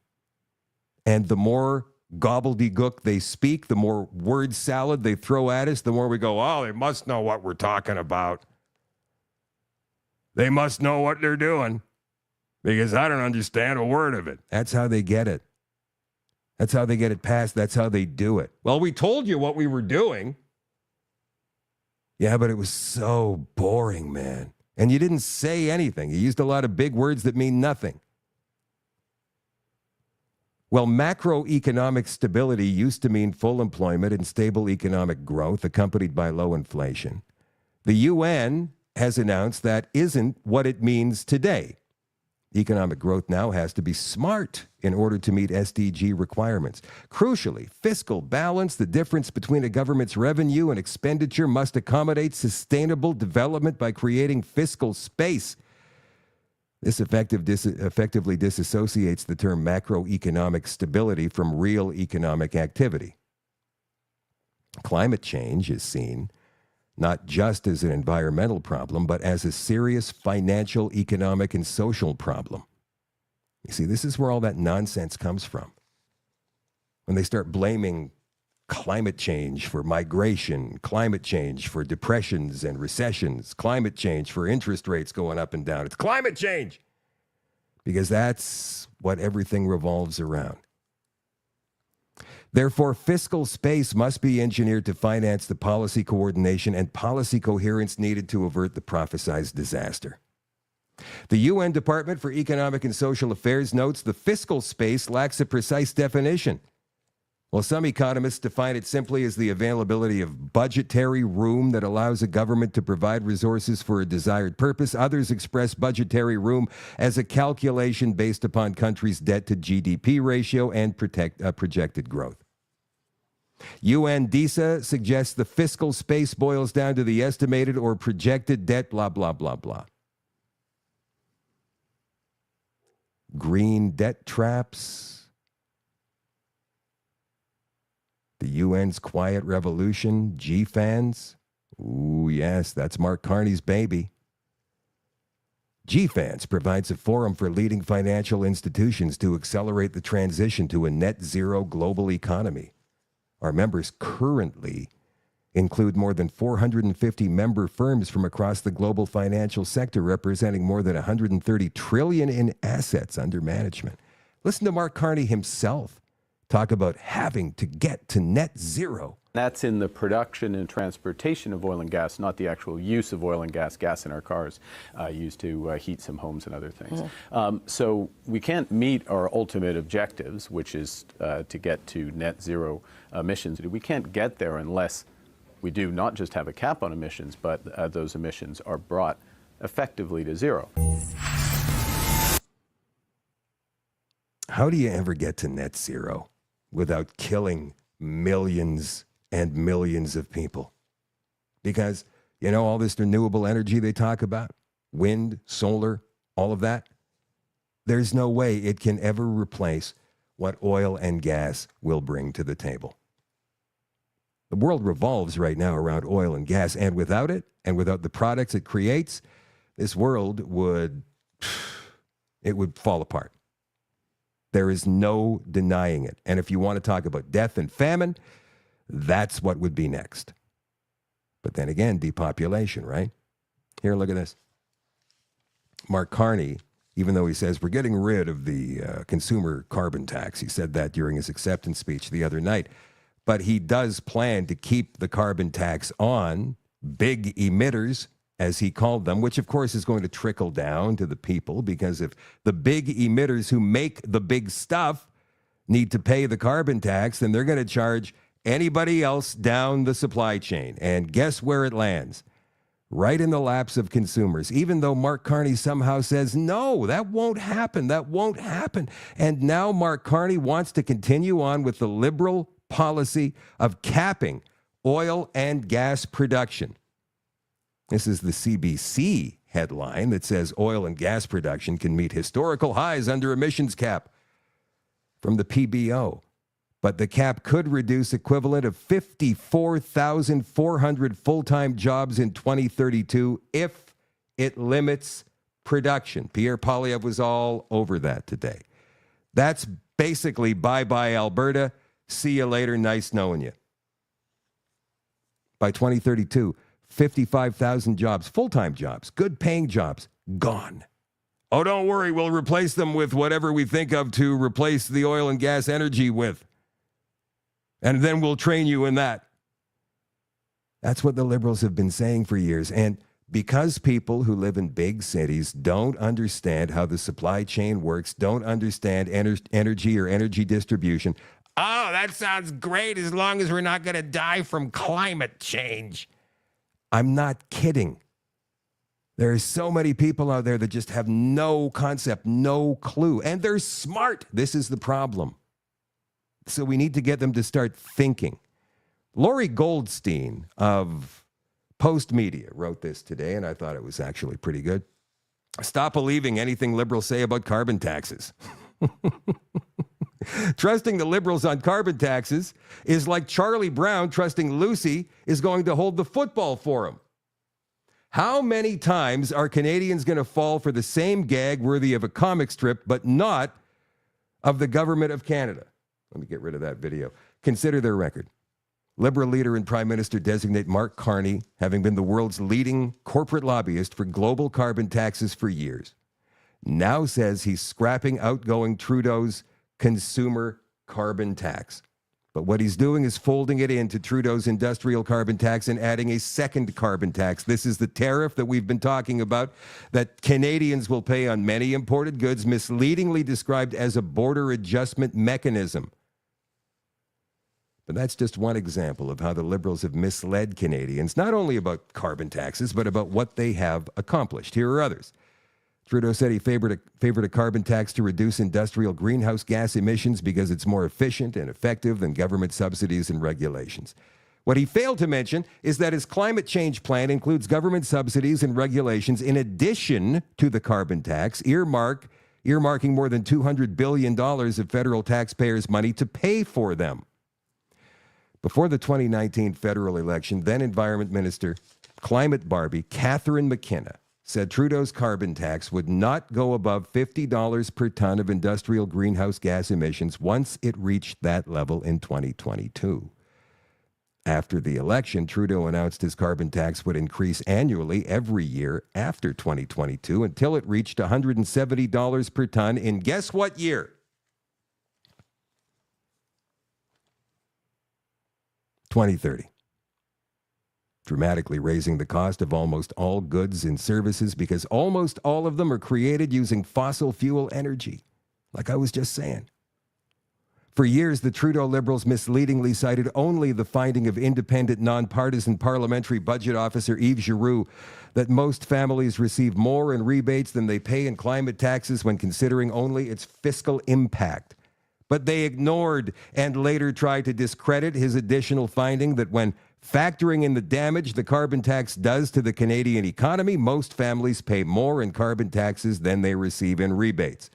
And the more gobbledygook they speak, the more word salad they throw at us, the more we go, oh, they must know what we're talking about. They must know what they're doing, because I don't understand a word of it. That's how they get it. That's how they get it passed. That's how they do it. Well, we told you what we were doing. Yeah, but it was so boring, man. And you didn't say anything. You used a lot of big words that mean nothing. Well, macroeconomic stability used to mean full employment and stable economic growth accompanied by low inflation. The UN has announced that isn't what it means today. Economic growth now has to be smart in order to meet SDG requirements. Crucially, fiscal balance, the difference between a government's revenue and expenditure, must accommodate sustainable development by creating fiscal space. This effectively disassociates the term macroeconomic stability from real economic activity. Climate change is seen not just as an environmental problem, but as a serious financial, economic, and social problem. You see, this is where all that nonsense comes from. When they start blaming climate change for migration, climate change for depressions and recessions, climate change for interest rates going up and down. It's climate change! Because that's what everything revolves around. Therefore, fiscal space must be engineered to finance the policy coordination and policy coherence needed to avert the prophesized disaster. The UN Department for Economic and Social Affairs notes the fiscal space lacks a precise definition. While some economists define it simply as the availability of budgetary room that allows a government to provide resources for a desired purpose, others express budgetary room as a calculation based upon countries' debt to GDP ratio and projected growth. UNDISA suggests the fiscal space boils down to the estimated or projected debt, blah, blah, blah, blah. Green debt traps. The UN's quiet revolution, GFANS. Ooh, yes, that's Mark Carney's baby. GFANS provides a forum for leading financial institutions to accelerate the transition to a net zero global economy. Our members currently include more than 450 member firms from across the global financial sector, representing more than 130 trillion in assets under management. Listen to Mark Carney himself talk about having to get to net zero. That's in the production and transportation of oil and gas, not the actual use of oil and gas in our cars, used to heat some homes and other things. So we can't meet our ultimate objectives, which is to get to net zero emissions. We can't get there unless we do not just have a cap on emissions, but those emissions are brought effectively to zero. How do you ever get to net zero without killing millions and millions of people? Because, you know, all this renewable energy they talk about, wind, solar, all of that, there's no way it can ever replace what oil and gas will bring to the table. The world revolves right now around oil and gas, and without it, and without the products it creates, this world would fall apart. There is no denying it. And if you want to talk about death and famine, that's what would be next. But then again, depopulation, right? Here, look at this. Mark Carney, even though he says we're getting rid of the consumer carbon tax, he said that during his acceptance speech the other night, but he does plan to keep the carbon tax on big emitters, as he called them, which of course is going to trickle down to the people, because if the big emitters who make the big stuff need to pay the carbon tax, then they're going to charge anybody else down the supply chain. And guess where it lands? Right in the laps of consumers, even though Mark Carney somehow says, no, that won't happen. That won't happen. And now Mark Carney wants to continue on with the liberal policy of capping oil and gas production. This is the CBC headline that says oil and gas production can meet historical highs under emissions cap from the PBO. But the cap could reduce equivalent of 54,400 full-time jobs in 2032 if it limits production. Pierre Poilievre was all over that today. That's basically bye-bye Alberta. See you later. Nice knowing you. By 2032, 55,000 jobs, full-time jobs, good-paying jobs, gone. Oh, don't worry. We'll replace them with whatever we think of to replace the oil and gas energy with. And then we'll train you in that. That's what the liberals have been saying for years. And because people who live in big cities don't understand how the supply chain works, don't understand energy or energy distribution. Oh, that sounds great as long as we're not going to die from climate change. I'm not kidding. There are so many people out there that just have no concept, no clue, and they're smart. This is the problem. So we need to get them to start thinking. Lori Goldstein of Post Media wrote this today, and I thought it was actually pretty good. Stop believing anything liberals say about carbon taxes. Trusting the liberals on carbon taxes is like Charlie Brown trusting Lucy is going to hold the football for him. How many times are Canadians going to fall for the same gag worthy of a comic strip, but not of the government of Canada? Let me get rid of that video. Consider their record. Liberal leader and Prime Minister-designate Mark Carney, having been the world's leading corporate lobbyist for global carbon taxes for years, now says he's scrapping outgoing Trudeau's consumer carbon tax. But what he's doing is folding it into Trudeau's industrial carbon tax and adding a second carbon tax. This is the tariff that we've been talking about that Canadians will pay on many imported goods, misleadingly described as a border adjustment mechanism. But that's just one example of how the Liberals have misled Canadians, not only about carbon taxes, but about what they have accomplished. Here are others. Trudeau said he favored a carbon tax to reduce industrial greenhouse gas emissions because it's more efficient and effective than government subsidies and regulations. What he failed to mention is that his climate change plan includes government subsidies and regulations in addition to the carbon tax, earmarking more than $200 billion of federal taxpayers' money to pay for them. Before the 2019 federal election, then Environment Minister, Climate Barbie, Catherine McKenna, said Trudeau's carbon tax would not go above $50 per ton of industrial greenhouse gas emissions once it reached that level in 2022. After the election, Trudeau announced his carbon tax would increase annually every year after 2022 until it reached $170 per ton in guess what year? 2030. Dramatically raising the cost of almost all goods and services because almost all of them are created using fossil fuel energy, like I was just saying. For years, the Trudeau Liberals misleadingly cited only the finding of independent, nonpartisan Parliamentary Budget Officer Yves Giroux that most families receive more in rebates than they pay in climate taxes when considering only its fiscal impact. But they ignored and later tried to discredit his additional finding that when factoring in the damage the carbon tax does to the Canadian economy, most families pay more in carbon taxes than they receive in rebates.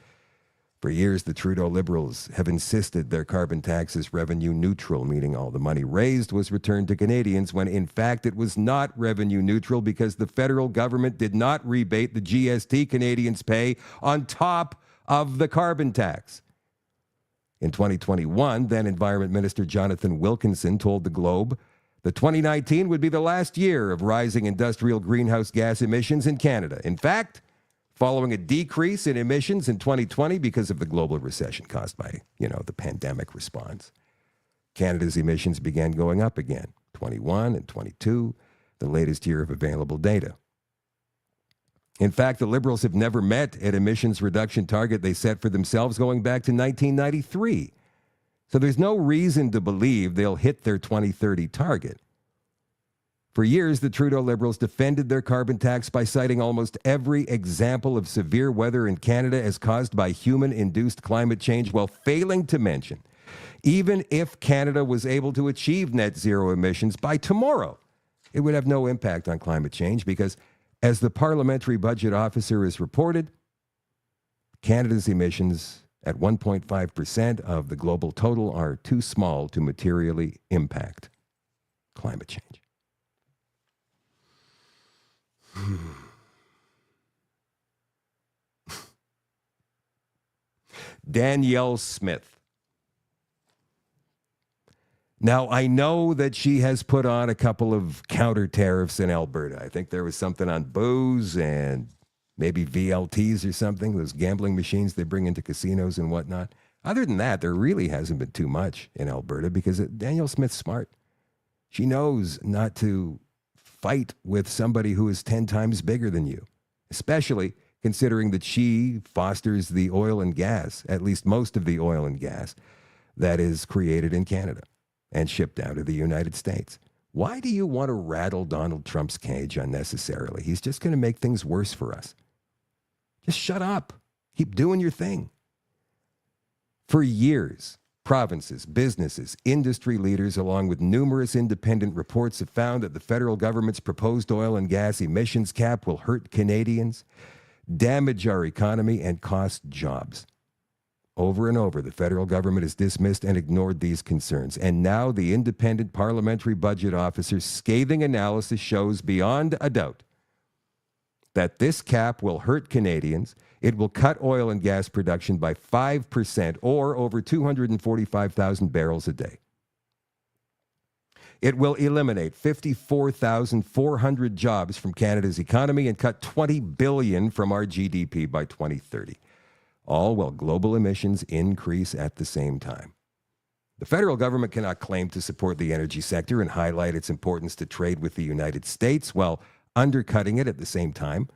For years, the Trudeau Liberals have insisted their carbon tax is revenue neutral, meaning all the money raised was returned to Canadians, when in fact it was not revenue neutral because the federal government did not rebate the GST Canadians pay on top of the carbon tax. In 2021, then Environment Minister Jonathan Wilkinson told the Globe that 2019 would be the last year of rising industrial greenhouse gas emissions in Canada. In fact, following a decrease in emissions in 2020 because of the global recession caused by, the pandemic response, Canada's emissions began going up again, 21 and 22, the latest year of available data. In fact, the Liberals have never met an emissions reduction target they set for themselves going back to 1993. So there's no reason to believe they'll hit their 2030 target. For years, the Trudeau Liberals defended their carbon tax by citing almost every example of severe weather in Canada as caused by human-induced climate change, while failing to mention, even if Canada was able to achieve net zero emissions by tomorrow, it would have no impact on climate change because, as the Parliamentary Budget Officer has reported, Canada's emissions at 1.5% of the global total are too small to materially impact climate change. Danielle Smith. Now, I know that she has put on a couple of counter tariffs in Alberta. I think there was something on booze and maybe VLTs or something, those gambling machines they bring into casinos and whatnot. Other than that, there really hasn't been too much in Alberta because Danielle Smith's smart. She knows not to fight with somebody who is 10 times bigger than you, especially considering that she fosters the oil and gas, at least most of the oil and gas, that is created in Canada and shipped down to the United States. Why do you want to rattle Donald Trump's cage unnecessarily? He's just going to make things worse for us. Just shut up. Keep doing your thing. For years, provinces, businesses, industry leaders, along with numerous independent reports, have found that the federal government's proposed oil and gas emissions cap will hurt Canadians, damage our economy, and cost jobs. Over and over, the federal government has dismissed and ignored these concerns. And now the independent Parliamentary Budget Officer's scathing analysis shows beyond a doubt that this cap will hurt Canadians. It will cut oil and gas production by 5% or over 245,000 barrels a day. It will eliminate 54,400 jobs from Canada's economy and cut $20 billion from our GDP by 2030. All while global emissions increase at the same time. The federal government cannot claim to support the energy sector and highlight its importance to trade with the United States while undercutting it at the same time.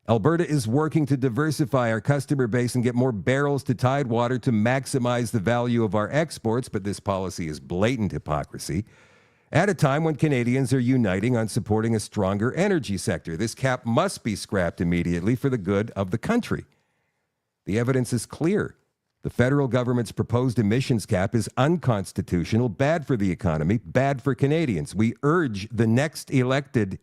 Alberta is working to diversify our customer base and get more barrels to Tidewater to maximize the value of our exports, but this policy is blatant hypocrisy. At a time when Canadians are uniting on supporting a stronger energy sector, this cap must be scrapped immediately for the good of the country. The evidence is clear. The federal government's proposed emissions cap is unconstitutional, bad for the economy, bad for Canadians. We urge the next elected,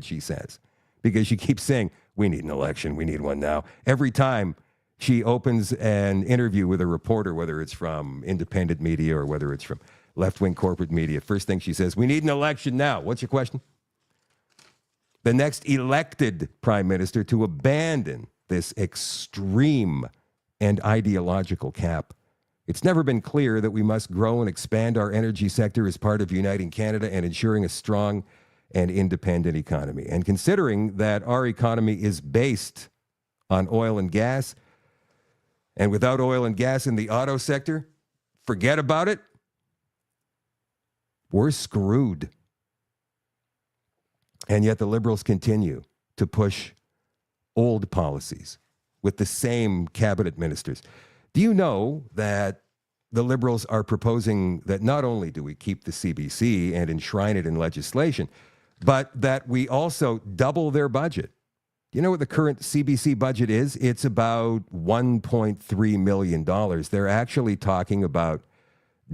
she says, because she keeps saying, we need an election, we need one now. Every time she opens an interview with a reporter, whether it's from independent media or whether it's from left-wing corporate media, first thing she says, we need an election now. What's your question? The next elected prime minister to abandon this extreme and ideological cap. It's never been clear that we must grow and expand our energy sector as part of uniting Canada and ensuring a strong and independent economy. And considering that our economy is based on oil and gas, and without oil and gas in the auto sector, forget about it. We're screwed. And yet the Liberals continue to push old policies with the same cabinet ministers. Do you know that the Liberals are proposing that not only do we keep the CBC and enshrine it in legislation, but that we also double their budget? Do you know what the current CBC budget is? It's about $1.3 million. They're actually talking about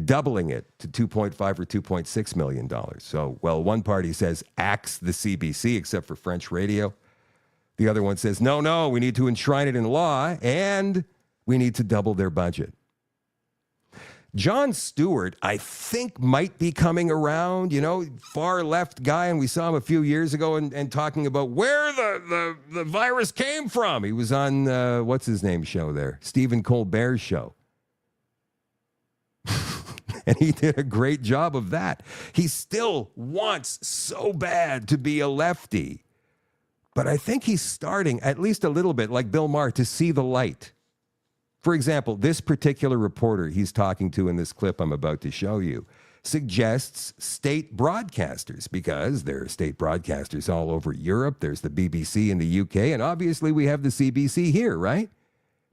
doubling it to $2.5 or $2.6 million. So, well, one party says axe the CBC, except for French radio. The other one says, no, we need to enshrine it in law, and we need to double their budget. Jon Stewart, I think, might be coming around, far left guy, and we saw him a few years ago and talking about where the virus came from. He was on, what's his name show there? Stephen Colbert's show. And he did a great job of that. He still wants so bad to be a lefty. But I think he's starting, at least a little bit, like Bill Maher, to see the light. For example, this particular reporter he's talking to in this clip I'm about to show you suggests state broadcasters, because there are state broadcasters all over Europe. There's the BBC in the UK, and obviously we have the CBC here, right?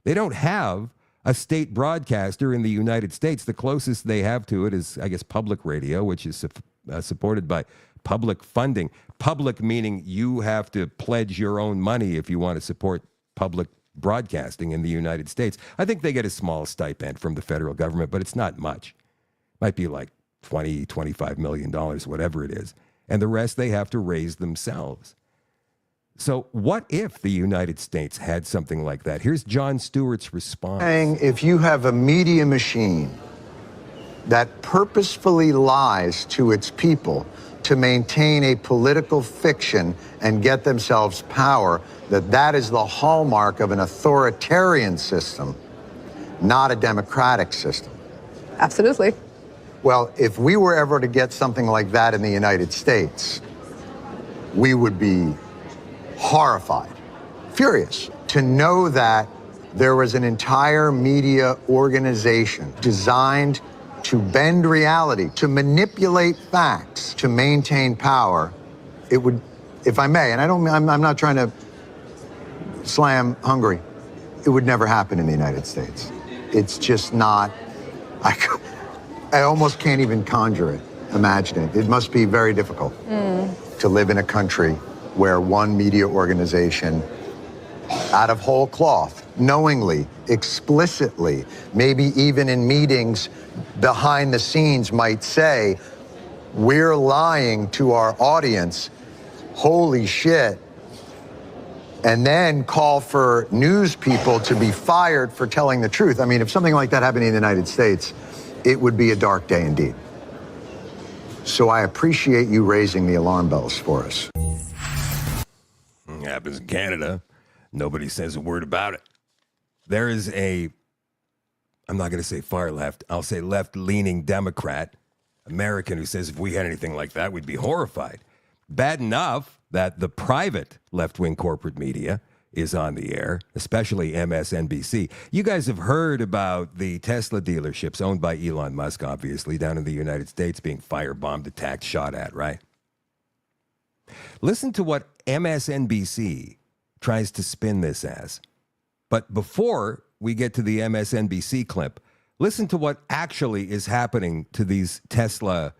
They don't have a state broadcaster in the United States. The closest they have to it is, I guess, public radio, which is supported by public funding. Public meaning you have to pledge your own money if you want to support public broadcasting in the United States. I think they get a small stipend from the federal government, but it's not much. Might be like $20, $25 million, whatever it is. And the rest they have to raise themselves. So what if the United States had something like that? Here's Jon Stewart's response. If you have a media machine that purposefully lies to its people to maintain a political fiction and get themselves power, that is the hallmark of an authoritarian system, not a democratic system. Absolutely. Well, if we were ever to get something like that in the United States, we would be horrified, furious, to know that there was an entire media organization designed to bend reality, to manipulate facts, to maintain power. it would, if I may, and I'm not trying to slam Hungary, it would never happen in the United States. It's just not, I almost can't even conjure it, imagine it. It must be very difficult to live in a country where one media organization, out of whole cloth, knowingly, explicitly, maybe even in meetings behind the scenes might say, we're lying to our audience, holy shit, and then call for news people to be fired for telling the truth. I mean, if something like that happened in the United States, it would be a dark day indeed. So I appreciate you raising the alarm bells for us. It happens in Canada. Nobody says a word about it. There is I'm not going to say far left, I'll say left-leaning Democrat, American, who says if we had anything like that, we'd be horrified. Bad enough that the private left-wing corporate media is on the air, especially MSNBC. You guys have heard about the Tesla dealerships owned by Elon Musk, obviously, down in the United States being firebombed, attacked, shot at, right? Listen to what MSNBC tries to spin this as. But before we get to the MSNBC clip, listen to what actually is happening to these Tesla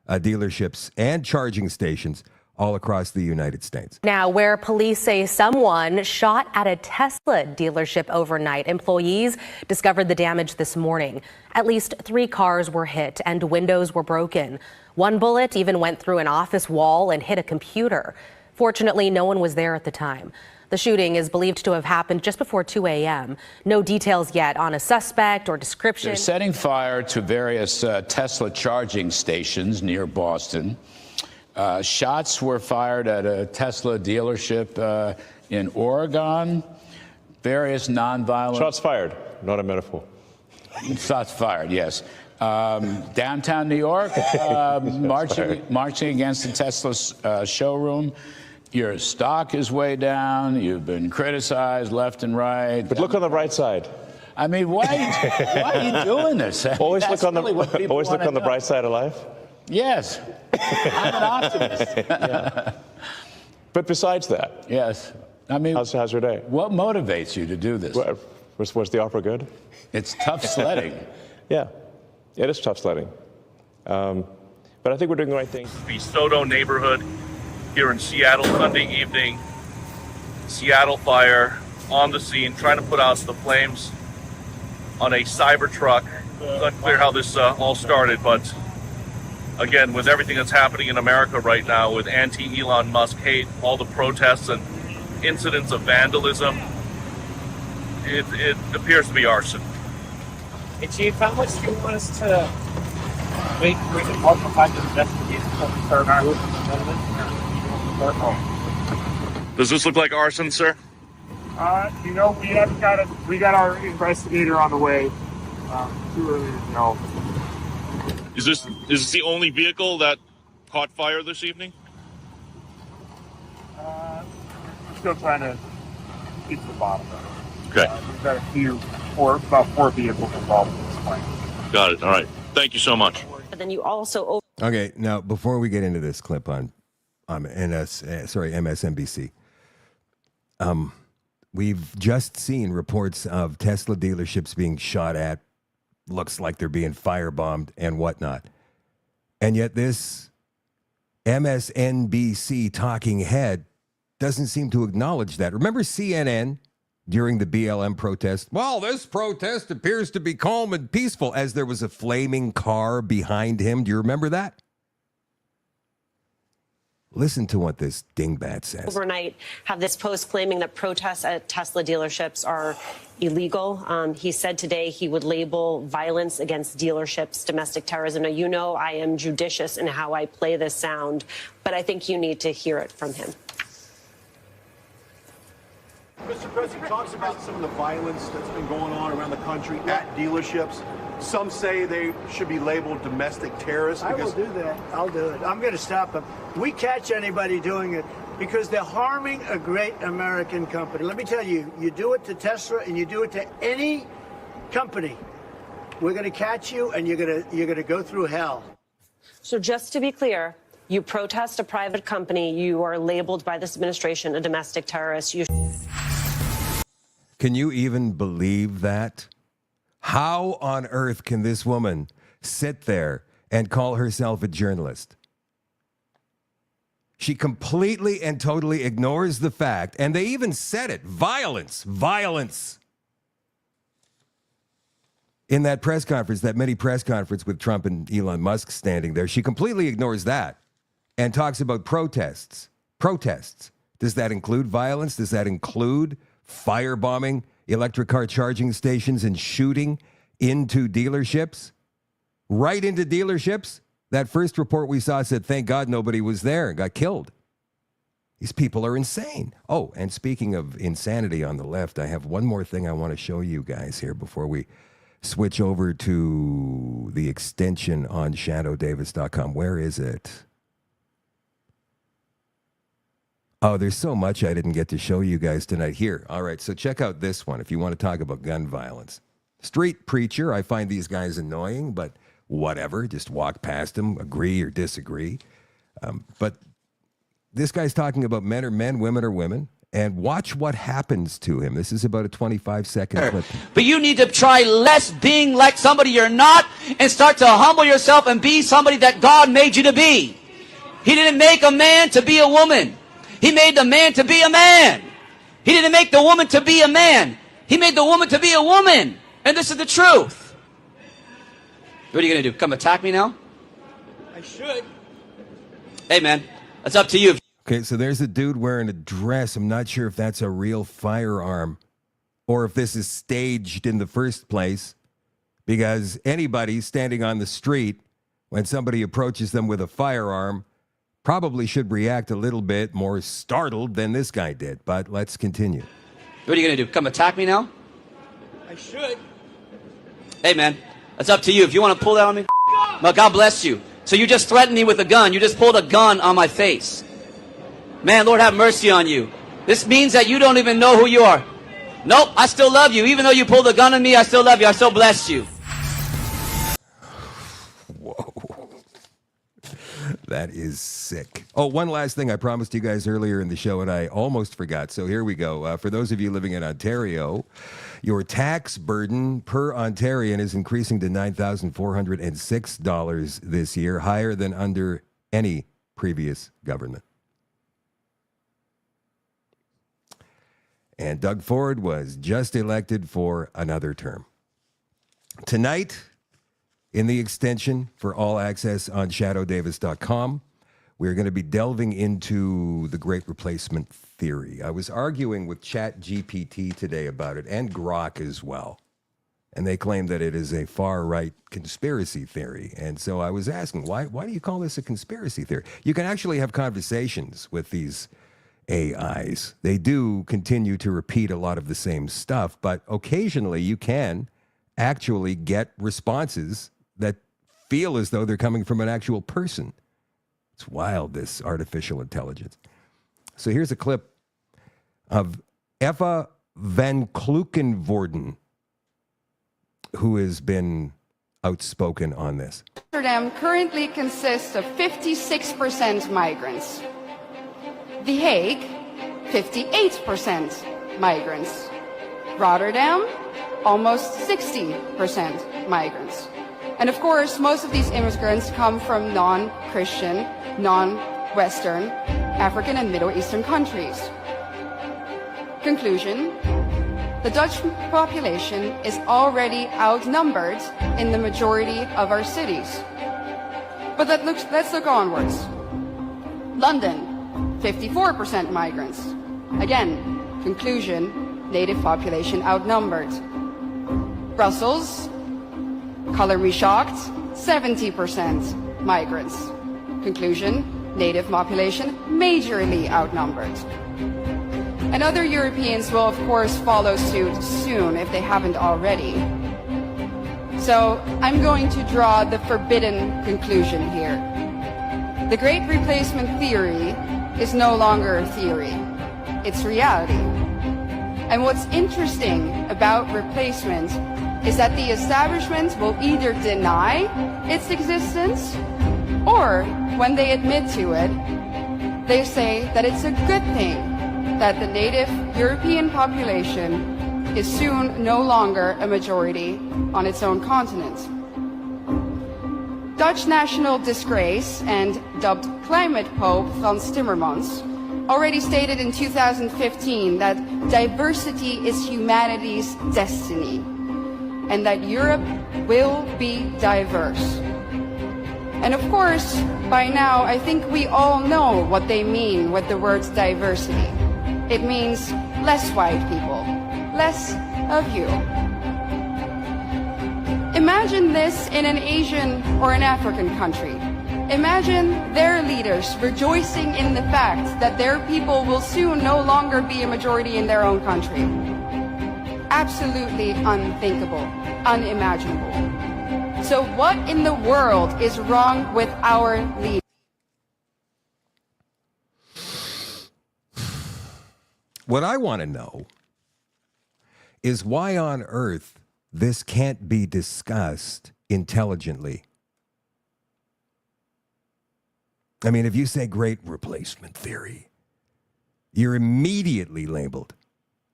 dealerships and charging stations all across the United States. Now, where police say someone shot at a Tesla dealership overnight, employees discovered the damage this morning. At least 3 cars were hit and windows were broken. One bullet even went through an office wall and hit a computer. Fortunately, no one was there at the time. The shooting is believed to have happened just before 2 a.m. No details yet on a suspect or description. They're setting fire to various Tesla charging stations near Boston. Shots were fired at a Tesla dealership in Oregon. Various nonviolent... Shots fired, not a metaphor. Shots fired, yes. Downtown New York, marching against the Tesla showroom. Your stock is way down. You've been criticized left and right. But look on the bright side. I mean, why are you doing this? Always look on the bright side of life. Yes, I'm an optimist. Yeah. But besides that, yes. I mean, how's your day? What motivates you to do this? Was the opera good? It's tough sledding. Yeah, it is tough sledding. But I think we're doing the right thing. The Soto neighborhood here in Seattle Sunday evening. Seattle fire on the scene, trying to put out the flames on a Cybertruck. It's unclear how this all started, but again, with everything that's happening in America right now, with anti-Elon Musk hate, all the protests and incidents of vandalism, it appears to be arson. Hey, Chief, how much do you want us to wait for the multiple types of investigations to start our Does this look like arson, sir? You know, we got our investigator on the way. Too early to know. Is this the only vehicle that caught fire this evening? We're still trying to get to the bottom of it. Okay. We've got about 4 vehicles involved in this claim. Got it. All right. Thank you so much. But then you also... Okay, now, before we get into this clip on MSNBC, we've just seen reports of Tesla dealerships being shot at, looks like they're being firebombed and whatnot. And yet this MSNBC talking head doesn't seem to acknowledge that. Remember CNN during the BLM protest? Well, this protest appears to be calm and peaceful, as there was a flaming car behind him. Do you remember that? Listen to what this dingbat says. Overnight, have this post claiming that protests at Tesla dealerships are illegal. He said today he would label violence against dealerships domestic terrorism. Now, you know I am judicious in how I play this sound, but I think you need to hear it from him. Mr. President talks about some of the violence that's been going on around the country at dealerships. Some say they should be labeled domestic terrorists. I will do that. I'll do it. I'm going to stop them. We catch anybody doing it because they're harming a great American company. Let me tell you, you do it to Tesla and you do it to any company, we're going to catch you and you're going to go through hell. So just to be clear, You protest a private company, you are labeled by this administration a domestic terrorist. Can you even believe that? How on earth can this woman sit there and call herself a journalist? She completely and totally ignores the fact, and they even said it, violence. In that press conference, that mini press conference with Trump and Elon Musk standing there, she completely ignores that and talks about protests. Protests. Does that include violence? Does that include firebombing electric car charging stations and shooting into dealerships? Right into dealerships? That first report we saw said, thank God nobody was there and got killed. These people are insane. Oh, and speaking of insanity on the left, I have one more thing I want to show you guys here before we switch over to the extension on shadowdavis.com. Where is it? Oh, there's so much I didn't get to show you guys tonight. Here. All right, so check out this one if you want to talk about gun violence. Street preacher. I find these guys annoying, but whatever. Just walk past them, agree or disagree. But this guy's talking about men are men, women are women. And watch what happens to him. This is about a 25-second clip. But you need to try less being like somebody you're not and start to humble yourself and be somebody that God made you to be. He didn't make a man to be a woman. He made the man to be a man. He didn't make the woman to be a man. He made the woman to be a woman. And this is the truth. What are you going to do? Come attack me now? I should. Hey, man, it's up to you. Okay, so there's a dude wearing a dress. I'm not sure if that's a real firearm or if this is staged in the first place, because anybody standing on the street when somebody approaches them with a firearm probably should react a little bit more startled than this guy did. But let's continue. What are you going to do? Come attack me now? I should. Hey, man, it's up to you. If you want to pull that on me, well, God bless you. So you just threatened me with a gun. You just pulled a gun on my face. Man, Lord have mercy on you. This means that you don't even know who you are. Nope, I still love you. Even though you pulled a gun on me, I still love you. I still bless you. Whoa. That is sick. Oh, one last thing I promised you guys earlier in the show, and I almost forgot. So here we go. For those of you living in Ontario, your tax burden per Ontarian is increasing to $9,406 this year, higher than under any previous government. And Doug Ford was just elected for another term. Tonight, in the extension for all access on shadowdavis.com, we're going to be delving into the Great Replacement Theory. I was arguing with ChatGPT today about it, and Grok as well. And they claim that it is a far-right conspiracy theory. And so I was asking, why do you call this a conspiracy theory? You can actually have conversations with these AIs. They do continue to repeat a lot of the same stuff, but occasionally you can actually get responses that feel as though they're coming from an actual person. It's wild, this artificial intelligence. So here's a clip of Eva van Klukenvoorden, who has been outspoken on this. Amsterdam currently consists of 56% migrants. The Hague, 58% migrants. Rotterdam, almost 60% migrants. And of course, most of these immigrants come from non-Christian, non-Western, African and Middle Eastern countries. Conclusion, the Dutch population is already outnumbered in the majority of our cities. But let's look onwards. London, 54% migrants. Again, conclusion, native population outnumbered. Brussels, color me shocked, 70% migrants. Conclusion, native population majorly outnumbered. And other Europeans will of course follow suit soon if they haven't already. So I'm going to draw the forbidden conclusion here. The Great Replacement Theory is no longer a theory, it's reality. And what's interesting about replacement is that the establishment will either deny its existence Or when they admit to it, they say that it's a good thing that the native European population is soon no longer a majority on its own continent. Dutch national disgrace and dubbed climate pope Frans Timmermans already stated in 2015 that diversity is humanity's destiny and that Europe will be diverse. And of course, by now, I think we all know what they mean with the words diversity. It means less white people, less of you. Imagine this in an Asian or an African country. Imagine their leaders rejoicing in the fact that their people will soon no longer be a majority in their own country. Absolutely unthinkable, unimaginable. So what in the world is wrong with our leaders? What I want to know is why on earth this can't be discussed intelligently. I mean, if you say great replacement theory, you're immediately labeled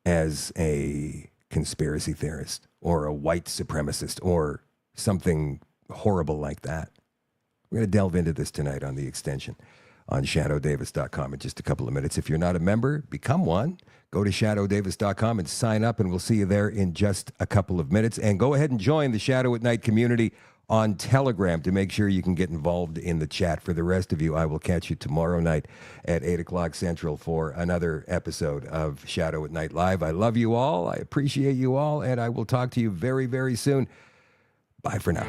as a conspiracy theorist or a white supremacist or something horrible like that. We're going to delve into this tonight on The Extension on shadowdavis.com in just a couple of minutes. If you're not a member, become one. Go to shadowdavis.com and sign up, and we'll see you there in just a couple of minutes. And go ahead and join the Shadow at Night community on Telegram to make sure you can get involved in the chat. For the rest of you, I will catch you tomorrow night at 8 o'clock Central for another episode of Shadow at Night Live. I love you all. I appreciate you all, and I will talk to you very, very soon. Bye for now.